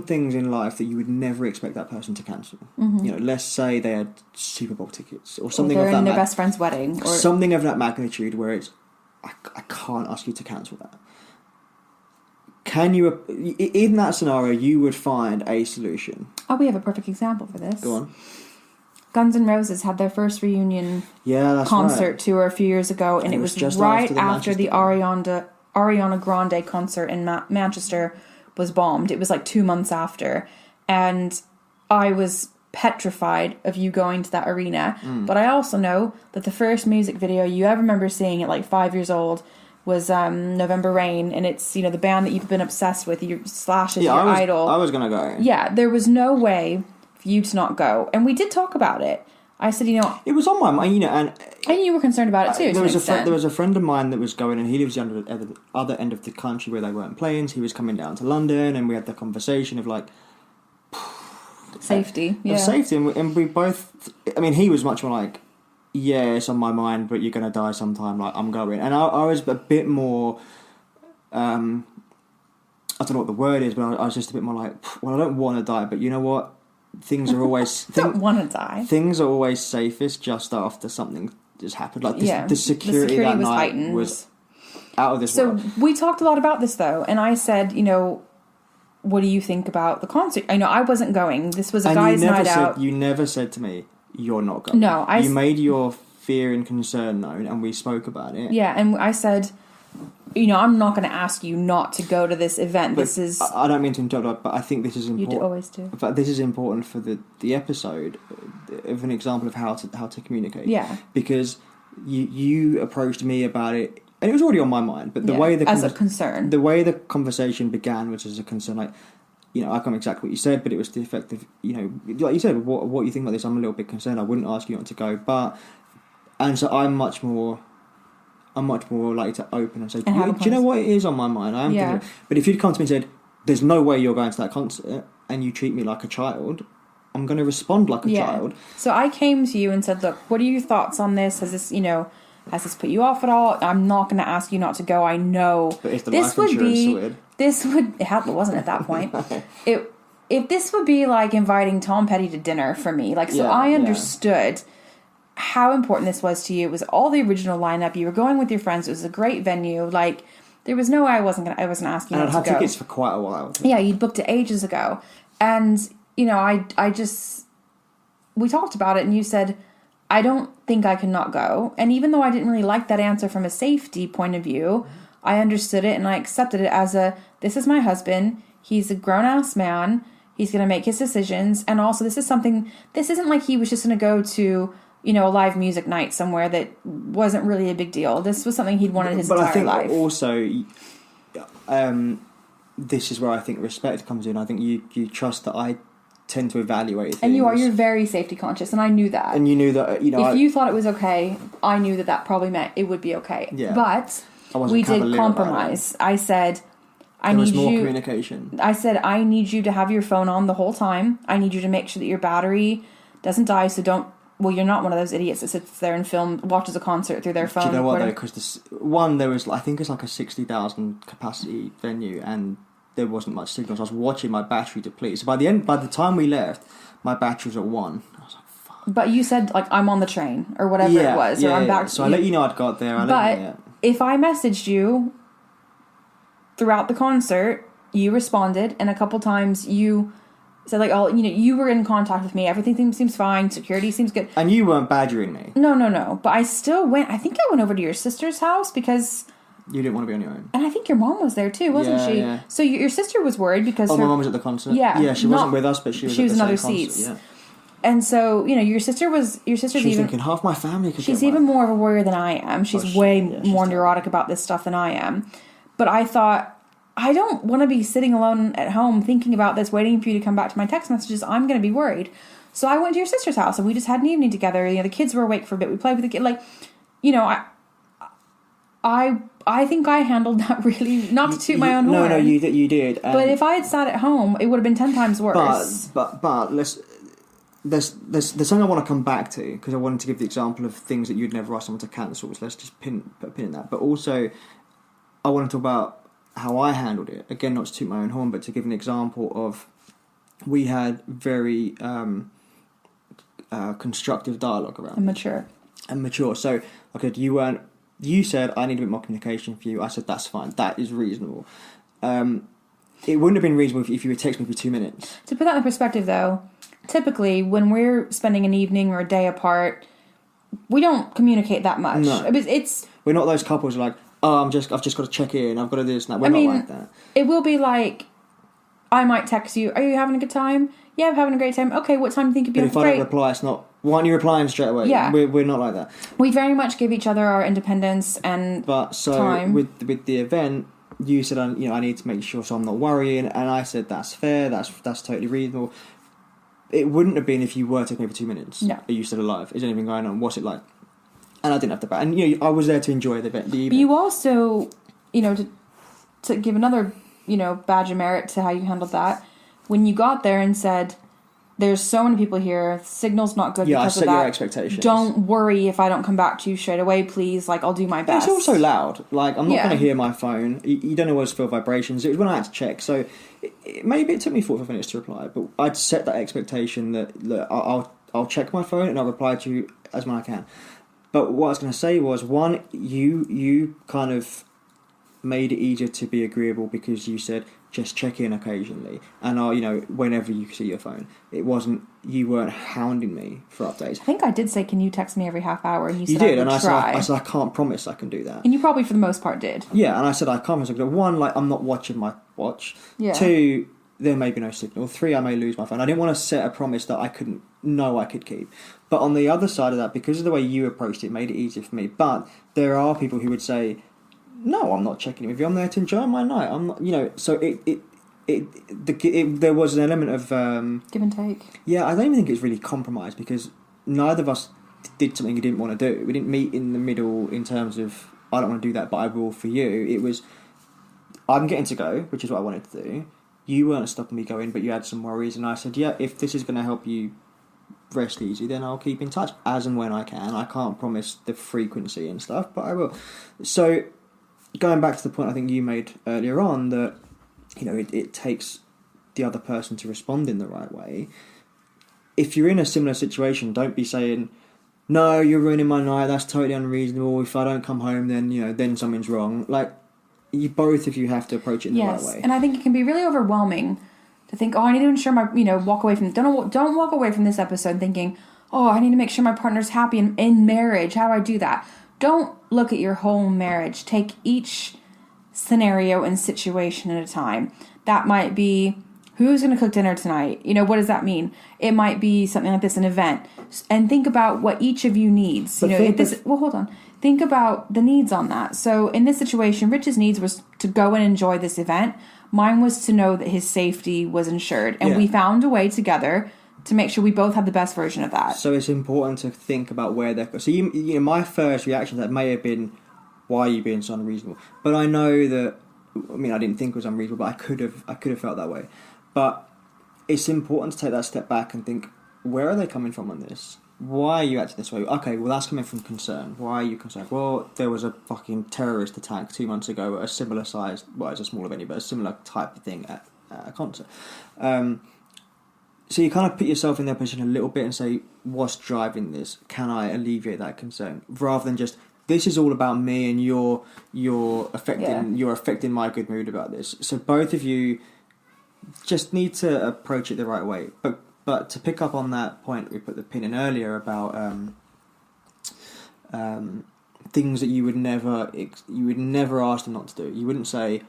things in life that you would never expect that person to cancel. Mm-hmm. You know, let's say they had Super Bowl tickets or something of that. They're in their best friend's wedding, or something of that magnitude, where it's I can't ask you to cancel that. Can you, in that scenario, you would find a solution? Oh, we have a perfect example for this. Go on. Guns N' Roses had their first reunion concert tour a few years ago, and it was just right after the Ariana Grande concert in Manchester was bombed. It was like 2 months after. And I was petrified of you going to that arena. But I also know that the first music video you ever remember seeing at like 5 years old was November Rain. And it's, you know, the band that you've been obsessed with. Slash is your idol. I was going to go. Yeah, there was no way for you to not go. And we did talk about it. I said, you know... It was on my mind, you know, and... I knew you were concerned about it too, there was a friend of mine that was going, and he lives on the other end of the country where they weren't playing, so he was coming down to London, and we had the conversation of, like... Safety, Safety, and we both... I mean, he was much more like, yeah, it's on my mind, but you're going to die sometime, like, I'm going. And I was a bit more... I don't know what the word is, but I was just a bit more like, well, I don't want to die, but you know what? Things are always... don't want to die. Things are always safest just after something has happened. Like, the security that was night heightened. was out of this world. So, we talked a lot about this, though, and I said, you know, what do you think about the concert? I know I wasn't going. This was a guy's night out. You never said to me, you're not going. No, You made your fear and concern known, and we spoke about it. Yeah, and I said... You know, I'm not going to ask you not to go to this event. But I don't mean to interrupt, but I think this is important. You always do. But this is important for the episode of an example of how to communicate. Yeah. Because you approached me about it, and it was already on my mind. But as a concern, the way the conversation began was as a concern. Like, you know, I can't remember exactly what you said, but it was the effect of, you know, like you said, what you think about this? I'm a little bit concerned. I wouldn't ask you not to go, and so I'm much more likely to open and say, do you know what it is on my mind? I am thinking, but if you'd come to me and said, there's no way you're going to that concert, and you treat me like a child, I'm going to respond like a child. So I came to you and said, look, what are your thoughts on this? Has this put you off at all? I'm not going to ask you not to go. I know. But if the life insurance sorted. It wasn't at that point. If this would be like inviting Tom Petty to dinner for me, like, so I understood how important this was to you. It was all the original lineup. You were going with your friends. It was a great venue. Like, there was no way I wasn't asking you not to go. And I'd had tickets for quite a while. Yeah, you'd booked it ages ago. And, you know, we talked about it and you said, I don't think I can not go. And even though I didn't really like that answer from a safety point of view, I understood it and I accepted it as this is my husband. He's a grown-ass man. He's going to make his decisions. And also, this isn't like he was just going to go to, a live music night somewhere that wasn't really a big deal. This was something he'd wanted his entire life. But I think also, this is where I think respect comes in. I think you trust that I tend to evaluate things. And you're very safety conscious, and I knew that. And you knew that, if you thought it was okay, I knew that probably meant it would be okay. Yeah. But we did compromise. I said, there was more communication. I said, I need you to have your phone on the whole time. I need you to make sure that your battery doesn't die, so don't... Well, you're not one of those idiots that sits there and watches a concert through their phone. Do you know what, though? Because there was, I think it's like a 60,000 capacity venue, and there wasn't much signal, so I was watching my battery deplete. So by the time we left, my battery was at 1. I was like, fuck. But you said, like, I'm on the train, or whatever it was, or I'm back... So I let you know I'd got there. But if I messaged you throughout the concert, you responded, and a couple times you said, like, you were in contact with me, everything seems fine, security seems good. And you weren't badgering me. No. But I still went, I think I went over to your sister's house because... You didn't want to be on your own. And I think your mom was there too, wasn't she? Yeah. So your sister was worried because... my mom was at the concert? Yeah, she wasn't with us, but she was at the in other same seats. Concert, yeah. And so, your sister's She's even... thinking, half my family could She's even more of a warrior than I am. She's way more neurotic about this stuff than I am. But I thought... I don't want to be sitting alone at home thinking about this, waiting for you to come back to my text messages. I'm going to be worried. So I went to your sister's house and we just had an evening together. The kids were awake for a bit. We played with the kid. Like, I think I handled that really, not to toot my own horn. No, you did. But if I had sat at home, it would have been 10 times worse. But there's something I want to come back to, because I wanted to give the example of things that you'd never ask someone to cancel. So let's just put a pin in that. But also, I want to talk about how I handled it. Again, not to toot my own horn, but to give an example of, we had very constructive dialogue around and mature. So, okay, you said I need a bit more communication for you. I said that's fine. That is reasonable. It wouldn't have been reasonable if you would text me for 2 minutes. To put that in perspective, though, typically when we're spending an evening or a day apart, we don't communicate that much. No. We're not those couples who are like, oh, I've just got to check in, I've got to do this and that. We're not like that. It will be like, I might text you, are you having a good time? Yeah, I'm having a great time. Okay, what time do you think you'd be great? But if I don't reply, it's not, why aren't you replying straight away? Yeah. We're not like that. We very much give each other our independence and time. With the event, you said, I need to make sure so I'm not worrying, and I said that's fair, that's totally reasonable. It wouldn't have been if you were taking me for 2 minutes. No. Are you still alive? Is anything going on? What's it like? And I didn't have to back. And, I was there to enjoy the event. But you also, to give another, badge of merit to how you handled that, when you got there and said, there's so many people here, signal's not good because of that. Yeah, I set your expectations. Don't worry if I don't come back to you straight away, please. Like, I'll do my best. It's also loud. Like, I'm not going to hear my phone. You don't always feel vibrations. It was when I had to check. So, maybe it took me 45 minutes to reply. But I'd set that expectation that, look, I'll check my phone and I'll reply to you as when I can. But what I was going to say was, one, you kind of made it easier to be agreeable because you said just check in occasionally, and whenever you see your phone. It wasn't, you weren't hounding me for updates. I think I did say, can you text me every half hour? And you said did, I would and try. I said I can't promise I can do that. And you probably for the most part did. Yeah, and I said I can't promise I can do that. One, like, I'm not watching my watch. Yeah. 2, there may be no signal. 3, I may lose my phone. I didn't want to set a promise that I couldn't know I could keep. But on the other side of that, because of the way you approached it, made it easier for me. But there are people who would say, no, I'm not checking in with you. I'm there to enjoy my night. I'm not, so there was an element of give and take. Yeah, I don't even think it's really compromise, because neither of us did something we didn't want to do. We didn't meet in the middle in terms of, I don't want to do that, but I will for you. It was, I'm getting to go, which is what I wanted to do. You weren't stopping me going, but you had some worries, and I said, yeah, if this is going to help you rest easy, then I'll keep in touch as and when I can. I can't promise the frequency and stuff, but I will. So, going back to the point I think you made earlier on, that it takes the other person to respond in the right way. If you're in a similar situation, don't be saying, no, you're ruining my night, that's totally unreasonable, if I don't come home then then something's wrong. Like, you both of you have to approach it in the right way. And I think it can be really overwhelming to think, oh, I need to ensure my, walk away from, don't walk away from this episode thinking, oh, I need to make sure my partner's happy in marriage. How do I do that? Don't look at your whole marriage. Take each scenario and situation at a time. That might be, who's going to cook dinner tonight? You know, what does that mean? It might be something like this, an event. And think about what each of you needs. But you know, hold on. Think about the needs on that. So in this situation, Rich's needs was to go and enjoy this event. Mine was to know that his safety was ensured. And we found a way together to make sure we both have the best version of that. So it's important to think about where they're... So, you know, my first reaction to that may have been, why are you being so unreasonable? But I know that... I mean, I didn't think it was unreasonable, but I could have felt that way. But it's important to take that step back and think, where are they coming from on this? Why are you acting this way? Okay, well, that's coming from concern. Why are you concerned? Well, there was a fucking terrorist attack 2 months ago at a similar size... Well, it's a smaller venue, but a similar type of thing at a concert. So you kind of put yourself in their position a little bit and say, what's driving this? Can I alleviate that concern? Rather than just, this is all about me and you're affecting my good mood about this. So both of you just need to approach it the right way. But to pick up on that point we put the pin in earlier about things that you would never ask them not to do. You wouldn't say,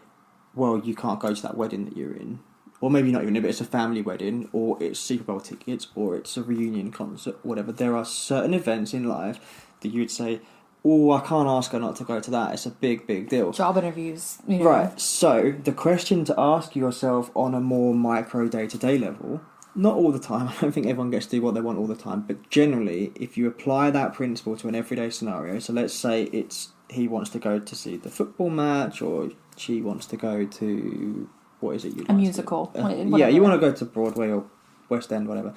well, you can't go to that wedding that you're in. Or maybe not even if it's a family wedding, or it's Super Bowl tickets, or it's a reunion concert, whatever. There are certain events in life that you would say, oh, I can't ask her not to go to that. It's a big, big deal. Job interviews. You know. Right. So the question to ask yourself on a more micro day-to-day level, not all the time, I don't think everyone gets to do what they want all the time, but generally, if you apply that principle to an everyday scenario, so let's say he wants to go to see the football match, or she wants to go to... What is it? A musical. Yeah, you want to go to Broadway or West End, whatever.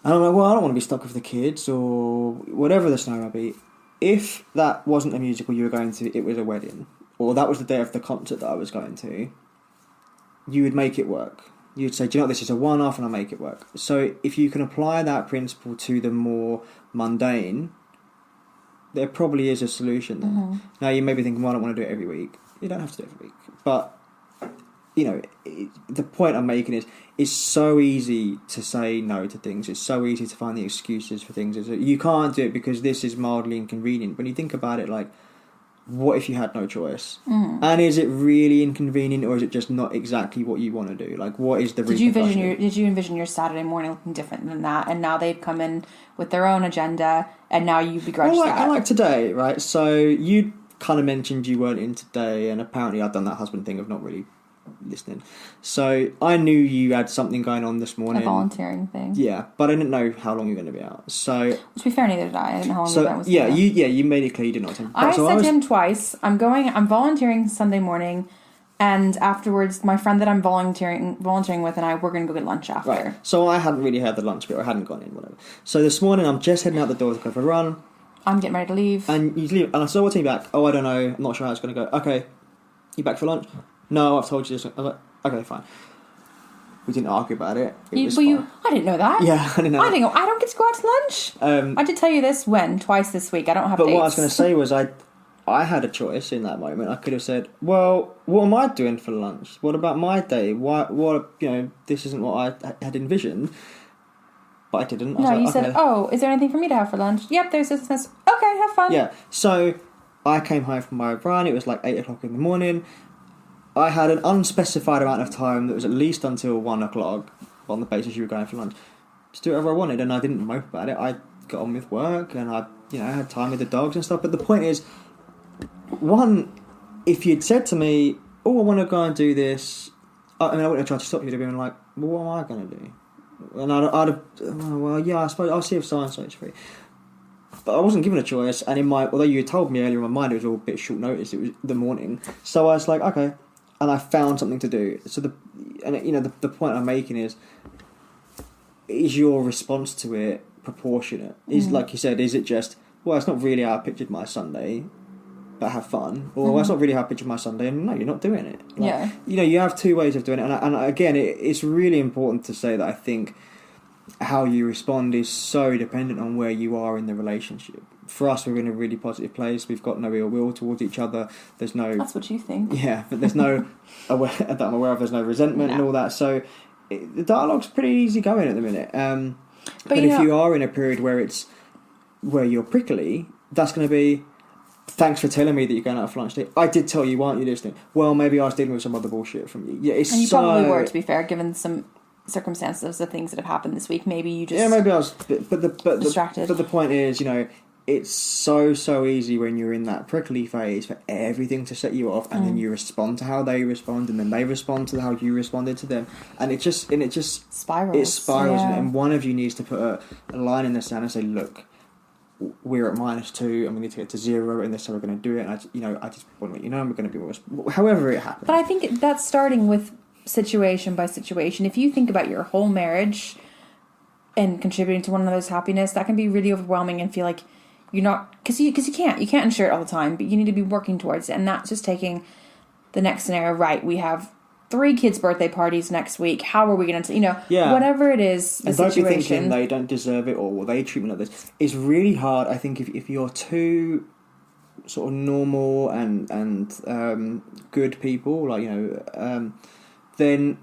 And I'm like, well, I don't want to be stuck with the kids or whatever the scenario might be. If that wasn't a musical you were going to, it was a wedding, or that was the day of the concert that I was going to, you would make it work. You'd say, do you know what, this is a one-off and I'll make it work. So if you can apply that principle to the more mundane, there probably is a solution there. Mm-hmm. Now, you may be thinking, well, I don't want to do it every week. You don't have to do it every week. But... You know, the point I'm making is, it's so easy to say no to things. It's so easy to find the excuses for things. You can't do it because this is mildly inconvenient. When you think about it, like, what if you had no choice? Mm. And is it really inconvenient, or is it just not exactly what you want to do? Like, what is the repercussion? Did you envision your Saturday morning looking different than that? And now they've come in with their own agenda, and now you begrudge that. I like today, right? So you kind of mentioned you weren't in today, and apparently I've done that husband thing of not really listening. So I knew you had something going on this morning. A volunteering thing. Yeah, but I didn't know how long you were going to be out. So to be fair, neither did I. I didn't know how long the event was. You made it clear you did not. I said to him twice, I'm volunteering Sunday morning, and afterwards my friend that I'm volunteering with and we're going to go get lunch after. Right. So I hadn't really had the lunch bit, or I hadn't gone in, whatever. So this morning I'm just heading out the door to go for a run. I'm getting ready to leave. And you leave, and I said, what's he back? Oh, I don't know. I'm not sure how it's going to go. Okay, you back for lunch? No, I've told you this. I was like, okay, fine. We didn't argue about it. I didn't know that. Yeah, I didn't know. I don't get to go out to lunch. I did tell you this twice this week. I don't have dates. But what I was going to say was I had a choice in that moment. I could have said, well, what am I doing for lunch? What about my day? What this isn't what I had envisioned. But I didn't. You said, oh, is there anything for me to have for lunch? Yep, there's this and this. Okay, have fun. Yeah, so I came home from my run. It was like 8 o'clock in the morning. I had an unspecified amount of time that was at least until 1 o'clock on the basis you were going for lunch. Just do whatever I wanted, and I didn't mope about it. I got on with work, and I had time with the dogs and stuff. But the point is, one, if you'd said to me, oh, I want to go and do this, I wouldn't have tried to stop you. They'd been like, well, what am I going to do? And I'd have, well, yeah, I suppose I'll see if so-and-so is free. But I wasn't given a choice, and although you had told me earlier in my mind it was all a bit short notice, it was the morning. So I was like, okay. And I found something to do. So the point I'm making is your response to it proportionate? Is like you said, is it just, well, it's not really how I pictured my Sunday, but have fun, or well, it's not really how I pictured my Sunday, and no, you're not doing it. Like, you have two ways of doing it, and again, it's really important to say that I think how you respond is so dependent on where you are in the relationship. For us, we're in a really positive place. We've got no ill will towards each other. There's no... That's what you think. Yeah, but there's no... that I'm aware of, there's no resentment and all that. So the dialogue's pretty easy going at the minute. But if you are in a period where you're prickly, that's going to be... thanks for telling me that you're going out for lunch today. I did tell you, weren't you listening? Well, maybe I was dealing with some other bullshit from you. Yeah, and you probably were, to be fair, given some circumstances of things that have happened this week. Maybe you just... Yeah, maybe I was... But distracted. But the point is, you know, it's so easy when you're in that prickly phase for everything to set you off, and then you respond to how they respond, and then they respond to how you responded to them, and it just spirals. It spirals, yeah. and one of you needs to put a line in the sand and say, look, we're at -2 and we need to get to 0, and this is how we're going to do it. And I just want to let you know we're going to be however it happens. But I think that's starting with situation by situation. If you think about your whole marriage and contributing to one another's happiness, that can be really overwhelming and feel like you're not, because you can't ensure it all the time, but you need to be working towards it. And that's just taking the next scenario. Right, we have 3 kids' birthday parties next week. How are we going to, whatever it is, the and don't situation. be thinking they don't deserve it, or they treat me like this. It's really hard, I think, if you're two sort of normal and good people, like, then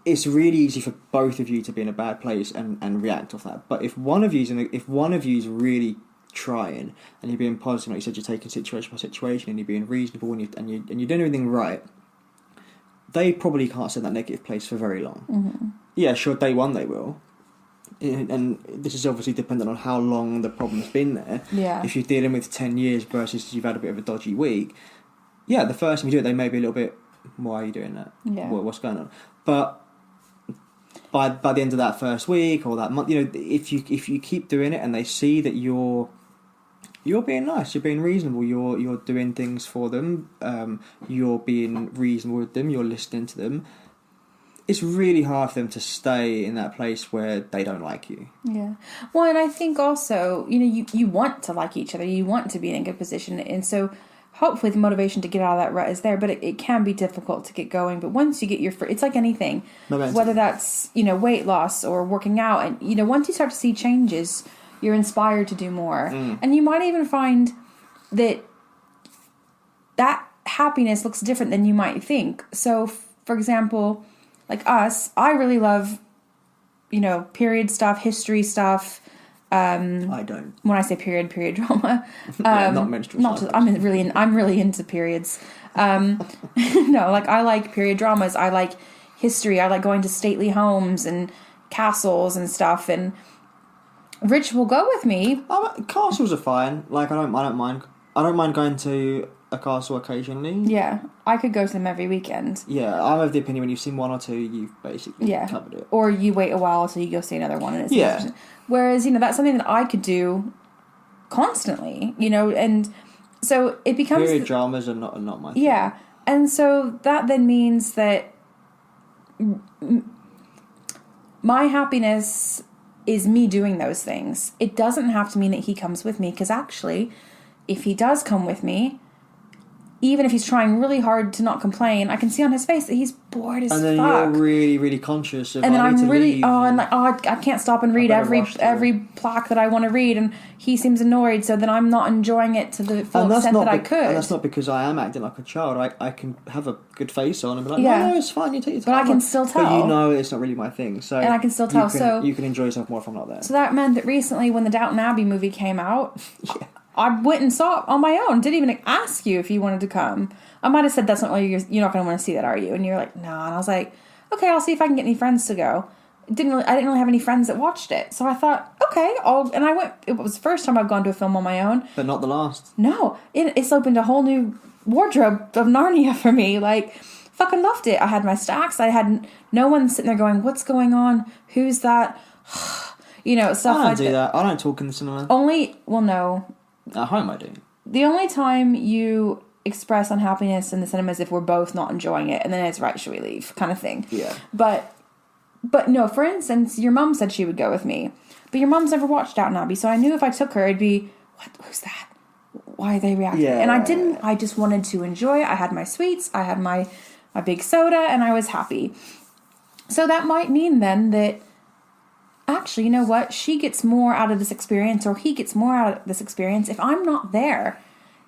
it's really easy for both of you to be in a bad place and react off that. But if one of you's really trying and you're being positive, like you said, you're taking situation by situation and you're being reasonable and you're doing everything right, they probably can't sit in that negative place for very long. Mm-hmm. Yeah, sure, day one they will. And this is obviously dependent on how long the problem's been there. Yeah. If you're dealing with 10 years versus you've had a bit of a dodgy week, yeah, the first time you do it, they may be a little bit, why are you doing that? Yeah. What's going on? But by the end of that first week or that month, if you keep doing it and they see that you're being nice, you're being reasonable, you're doing things for them, you're being reasonable with them, you're listening to them, it's really hard for them to stay in that place where they don't like you. Yeah. Well, and I think also, you want to like each other, you want to be in a good position, and so hopefully the motivation to get out of that rut is there, but it can be difficult to get going. But once you get it's like anything, Momentum. Whether that's, weight loss or working out, and, once you start to see changes, you're inspired to do more. And you might even find that happiness looks different than you might think. So, for example, like us, I really love, period stuff, history stuff. I don't. When I say period drama, not menstrual. I'm really into periods. No, like I like period dramas. I like history. I like going to stately homes and castles and stuff. And Rich will go with me. Castles are fine. Like I don't mind. I don't mind going to a castle occasionally. Yeah, I could go to them every weekend. Yeah, I'm of the opinion when you've seen one or two, you've basically covered it. Or you wait a while so you go see another one. And it's Whereas, that's something that I could do constantly, and so it becomes... Period dramas are not my thing. Yeah, and so that then means that my happiness is me doing those things. It doesn't have to mean that he comes with me, because actually, if he does come with me, even if he's trying really hard to not complain, I can see on his face that he's bored as fuck. And then you're really, really conscious of... And then I'm really... I can't stop and read every plaque that I want to read, and he seems annoyed, so then I'm not enjoying it to the full extent that I could. And that's not because I am acting like a child. I can have a good face on and be like, no, it's fine, you take your time. But I can still tell. But it's not really my thing. So and I can still tell. You can enjoy yourself more if I'm not there. So that meant that recently when the Downton Abbey movie came out... Yeah. I went and saw it on my own. Didn't even ask you if you wanted to come. I might have said, that's not you're not going to want to see that, are you? And you're like, no. And I was like, okay, I'll see if I can get any friends to go. I didn't really have any friends that watched it. So I thought, okay, and I went. It was the first time I've gone to a film on my own. But not the last. No. It's opened a whole new wardrobe of Narnia for me. Like, fucking loved it. I had my stacks. I had no one sitting there going, what's going on? Who's that? Stuff like that. I don't do that. I don't talk in the cinema. No. At home I do. The only time you express unhappiness in the cinema is if we're both not enjoying it, and then it's right, should we leave, kind of thing. Yeah. But no, for instance, your mum said she would go with me, but your mum's never watched Downton Abbey, so I knew if I took her, it'd be, who's that? Why are they reacting? Yeah. And I didn't. I just wanted to enjoy it. I had my sweets, I had my big soda, and I was happy. So that might mean then that actually, you know what? She gets more out of this experience, or he gets more out of this experience if I'm not there.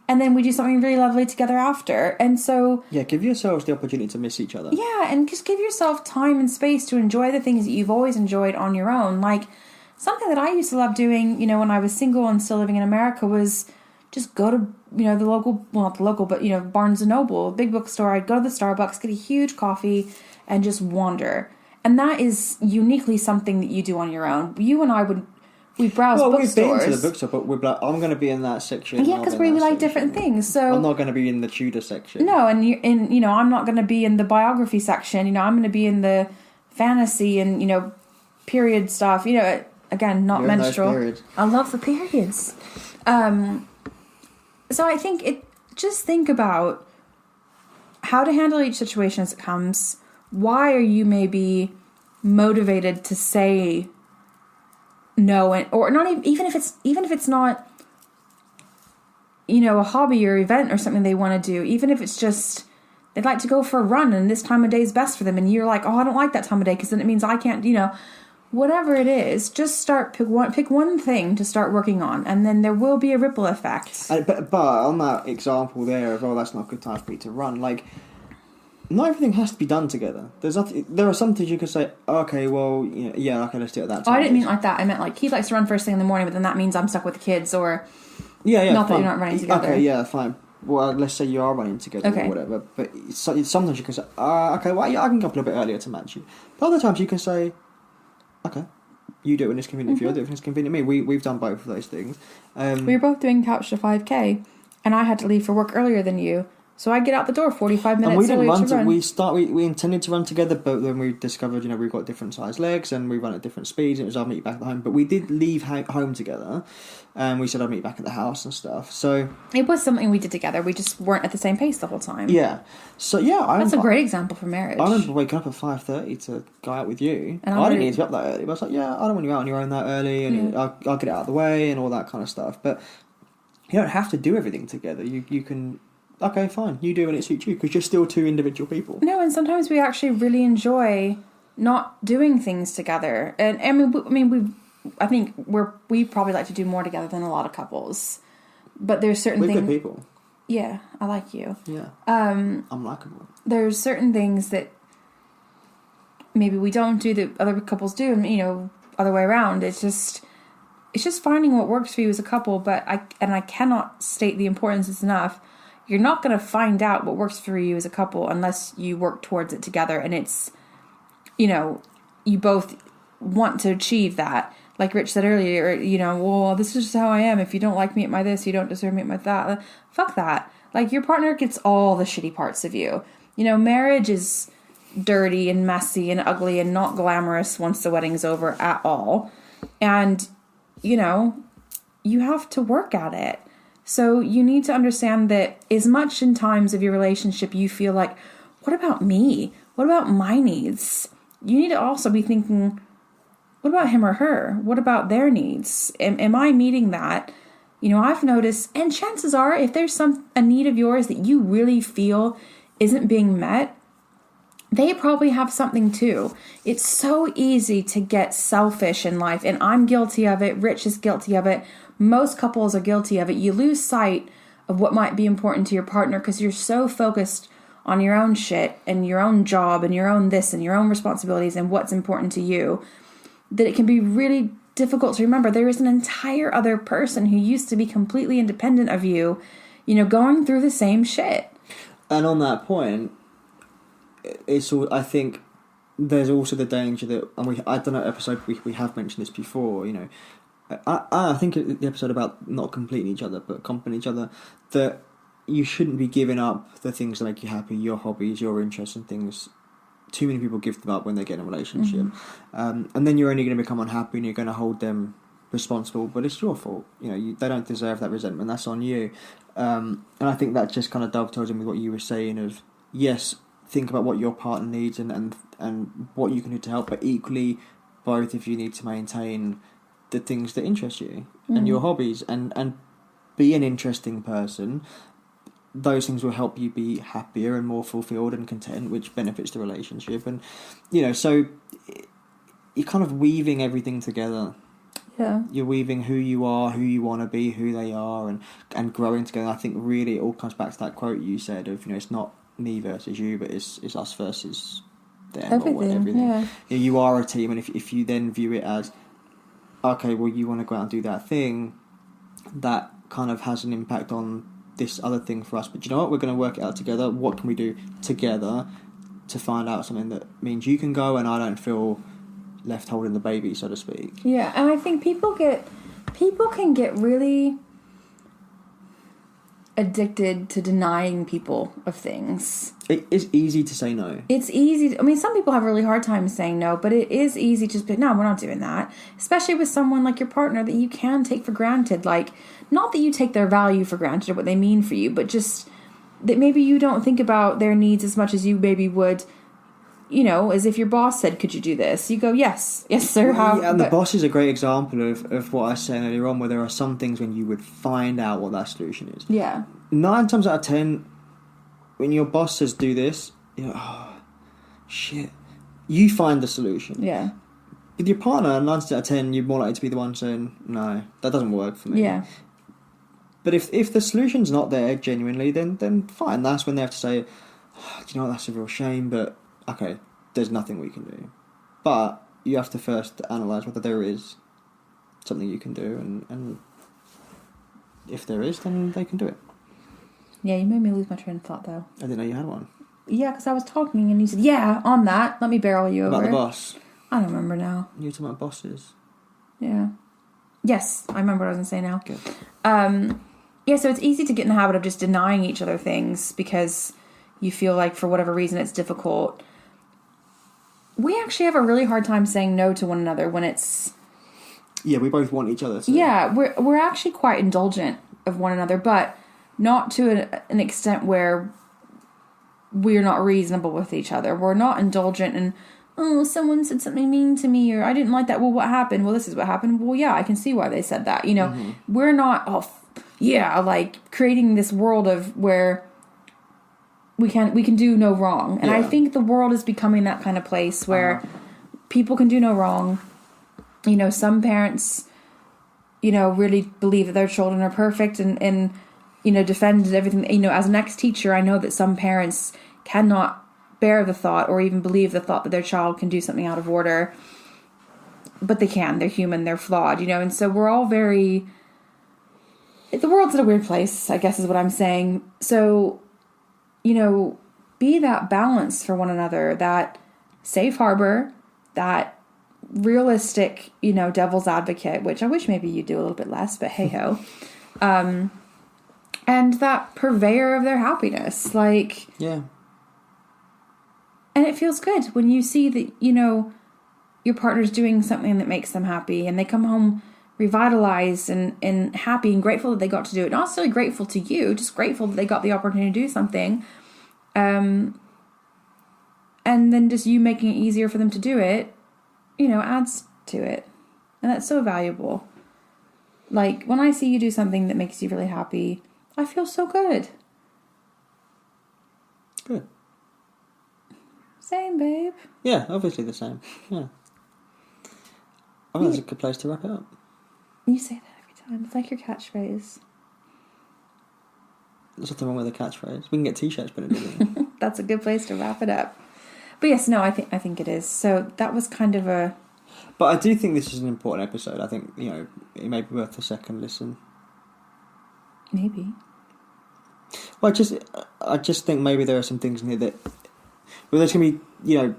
And then we do something really lovely together after. And so... Yeah, give yourselves the opportunity to miss each other. Yeah, and just give yourself time and space to enjoy the things that you've always enjoyed on your own. Like, something that I used to love doing, when I was single and still living in America was just go to, the local, well, not the local, but, Barnes & Noble, big bookstore. I'd go to the Starbucks, get a huge coffee, and just wander. And that is uniquely something that you do on your own. You and I we browse bookstores. We've been to the bookstore, but we're like, I'm going to be in that section. Yeah, because we like different things. So I'm not going to be in the Tudor section. No, and I'm not going to be in the biography section. I'm going to be in the fantasy and, period stuff. Again, not You're menstrual. I love the periods. So I think just think about how to handle each situation as it comes. Why are you maybe motivated to say no, or not even if it's not, a hobby or event or something they want to do, even if it's just they'd like to go for a run and this time of day is best for them, and you're like, oh, I don't like that time of day because then it means I can't, whatever it is, just pick one thing to start working on, and then there will be a ripple effect. But on that example there of, that's not a good time for me to run, like, not everything has to be done together. There are some things you could say, okay, well, okay, let's do it at that time. Oh, I didn't mean like that. I meant like he likes to run first thing in the morning, but then that means I'm stuck with the kids, or not that you're not running together. Okay, yeah, fine. Well, let's say you are running together or whatever. But sometimes you can say, okay, well, I can go up a little bit earlier to match you. But other times you can say, okay, you do it when it's convenient for you, I do it when it's convenient to me. We've done both of those things. We were both doing Couch to 5K, and I had to leave for work earlier than you. So I get out the door 45 minutes earlier to run. We intended to run together, but then we discovered, we've got different sized legs and we run at different speeds. And it was I'll meet you back at home. But we did leave home together, and we said I'd meet you back at the house and stuff. So it was something we did together. We just weren't at the same pace the whole time. Yeah. So that's a great example for marriage. I remember waking up at 5:30 to go out with you. And I didn't need to be up that early. But I was like, I don't want you out on your own that early, and I'll get it out of the way and all that kind of stuff. But you don't have to do everything together. You can. Okay, fine. You do when it suits you, because you're still two individual people. No, and sometimes we actually really enjoy not doing things together. And I think we probably like to do more together than a lot of couples. But there's certain things. We're good people. Yeah, I like you. Yeah. I'm likable. There's certain things that maybe we don't do that other couples do, and other way around. It's just finding what works for you as a couple. But I cannot state the importance enough. You're not going to find out what works for you as a couple unless you work towards it together, and it's, you both want to achieve that. Like Rich said earlier, well, this is just how I am. If you don't like me at my this, you don't deserve me at my that. Fuck that. Like, your partner gets all the shitty parts of you. Marriage is dirty and messy and ugly and not glamorous once the wedding's over at all. And, you have to work at it. So you need to understand that as much in times of your relationship you feel like, what about me? What about my needs? You need to also be thinking, what about him or her? What about their needs? Am I meeting that? I've noticed, and chances are, if there's a need of yours that you really feel isn't being met, they probably have something too. It's so easy to get selfish in life, and I'm guilty of it. Rich is guilty of it. Most couples are guilty of it. You lose sight of what might be important to your partner because you're so focused on your own shit and your own job and your own this and your own responsibilities and what's important to you that it can be really difficult to remember there is an entire other person who used to be completely independent of you, going through the same shit. And on that point, I think there's also the danger that, and I've done an episode, we have mentioned this before, I think the episode about not completing each other but complementing each other, that you shouldn't be giving up the things that make you happy, your hobbies, your interests and things. Too many people give them up when they get in a relationship. And then you're only going to become unhappy and you're going to hold them responsible, but it's your fault. They don't deserve that resentment. That's on you. And I think that just kind of dovetails in with what you were saying of, yes, think about what your partner needs and what you can do to help, but equally both of you need to maintain the things that interest you and your hobbies and be an interesting person. Those things will help you be happier and more fulfilled and content, which benefits the relationship. And so you're kind of weaving everything together. Yeah, you're weaving who you are, who you want to be, who they are, and growing together. I think really it all comes back to that quote you said of, it's not me versus you, but it's us versus them. Everything. Yeah. You are a team, and if you then view it as, okay, well, you want to go out and do that thing, that kind of has an impact on this other thing for us. But do you know what? We're going to work it out together. What can we do together to find out something that means you can go and I don't feel left holding the baby, so to speak. Yeah, and I think people can get really addicted to denying people of things. It is easy to say no. It's easy. I mean, some people have a really hard time saying no, but it is easy to just be, no, we're not doing that. Especially with someone like your partner that you can take for granted. Like, not that you take their value for granted or what they mean for you, but just that maybe you don't think about their needs as much as you maybe would, you know, as if your boss said, could you do this? You go, yes, sir. Yeah, and the boss is a great example of what I was saying earlier on, where there are some things when you would find out what that solution is. Yeah. 9 times out of 10, when your boss says do this, you're like, oh, shit. You find the solution. Yeah. With your partner, 9 times out of 10, you're more likely to be the one saying, no, that doesn't work for me. Yeah. But if the solution's not there genuinely, then fine. That's when they have to say, oh, do you know what, that's a real shame, but okay, there's nothing we can do. But you have to first analyse whether there is something you can do, and if there is, then they can do it. Yeah, you made me lose my train of thought, though. I didn't know you had one. Yeah, because I was talking and you said, yeah, on that. Let me barrel you over. About the boss. I don't remember now. You were talking about bosses. Yeah. Yes, I remember what I was going to say now. Good. Yeah, so it's easy to get in the habit of just denying each other things because you feel like for whatever reason it's difficult. We actually have a really hard time saying no to one another when it's... Yeah, we both want each other. So. Yeah, we're actually quite indulgent of one another, but not to an extent where we're not reasonable with each other. We're not indulgent and, oh, someone said something mean to me, or I didn't like that. Well, what happened? Well, this is what happened. Well, yeah, I can see why they said that. You know, we're not, like creating this world of where we can do no wrong. And I think the world is becoming that kind of place where people can do no wrong. You know, some parents, you know, really believe that their children are perfect and you know, defend everything. You know, as an ex-teacher, I know that some parents cannot bear the thought or even believe the thought that their child can do something out of order. But they can. They're human. They're flawed, you know. And so we're all very... The world's in a weird place, I guess is what I'm saying. So, you know, be that balance for one another, that safe harbor, that realistic, you know, devil's advocate, which I wish maybe you do a little bit less, but hey-ho. And that purveyor of their happiness, like... Yeah. And it feels good when you see that, you know, your partner's doing something that makes them happy and they come home revitalized and happy and grateful that they got to do it. Not necessarily grateful to you, just grateful that they got the opportunity to do something. And then just you making it easier for them to do it, you know, adds to it. And that's so valuable. Like, when I see you do something that makes you really happy, I feel so good. Good. Same, babe. Yeah, obviously the same. Yeah. I think that's a good place to wrap it up. You say that every time. It's like your catchphrase. There's nothing wrong with a catchphrase. We can get t-shirts printed in it. That's a good place to wrap it up. But yes, no, I think it is. So that was kind of a... But I do think this is an important episode. I think, you know, it may be worth a second listen. Maybe. Well, I just think maybe there are some things in here that... Well, there's going to be, you know,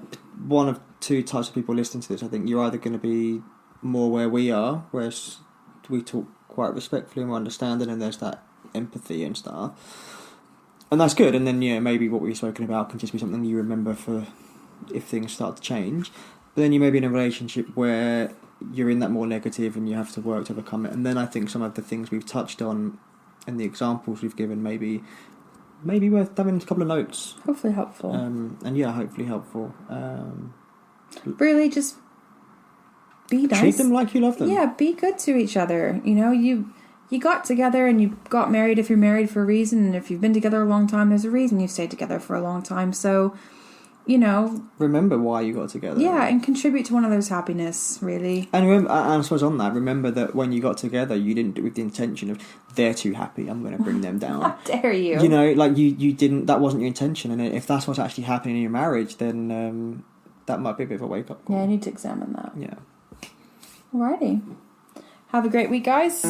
one of two types of people listening to this. I think you're either going to be more where we are, whereas we talk quite respectfully and we're understanding, and there's that empathy and stuff. And that's good. And then, you know, maybe what we've spoken about can just be something you remember for if things start to change. But then you may be in a relationship where you're in that more negative and you have to work to overcome it. And then I think some of the things we've touched on and the examples we've given maybe worth having a couple of notes. Hopefully helpful. And yeah, hopefully helpful. Really just be nice. Treat them like you love them. Yeah, be good to each other. You know, you got together and you got married if you're married for a reason. And if you've been together a long time, there's a reason you stayed together for a long time. So, you know... Remember why you got together. Yeah, and contribute to one another's happiness, really. And remember, and I suppose on that, remember that when you got together, you didn't do it with the intention of, they're too happy, I'm going to bring them down. How dare you? You know, like you didn't, that wasn't your intention. And if that's what's actually happening in your marriage, then that might be a bit of a wake-up call. Yeah, I need to examine that. Yeah. Alrighty. Have a great week, guys.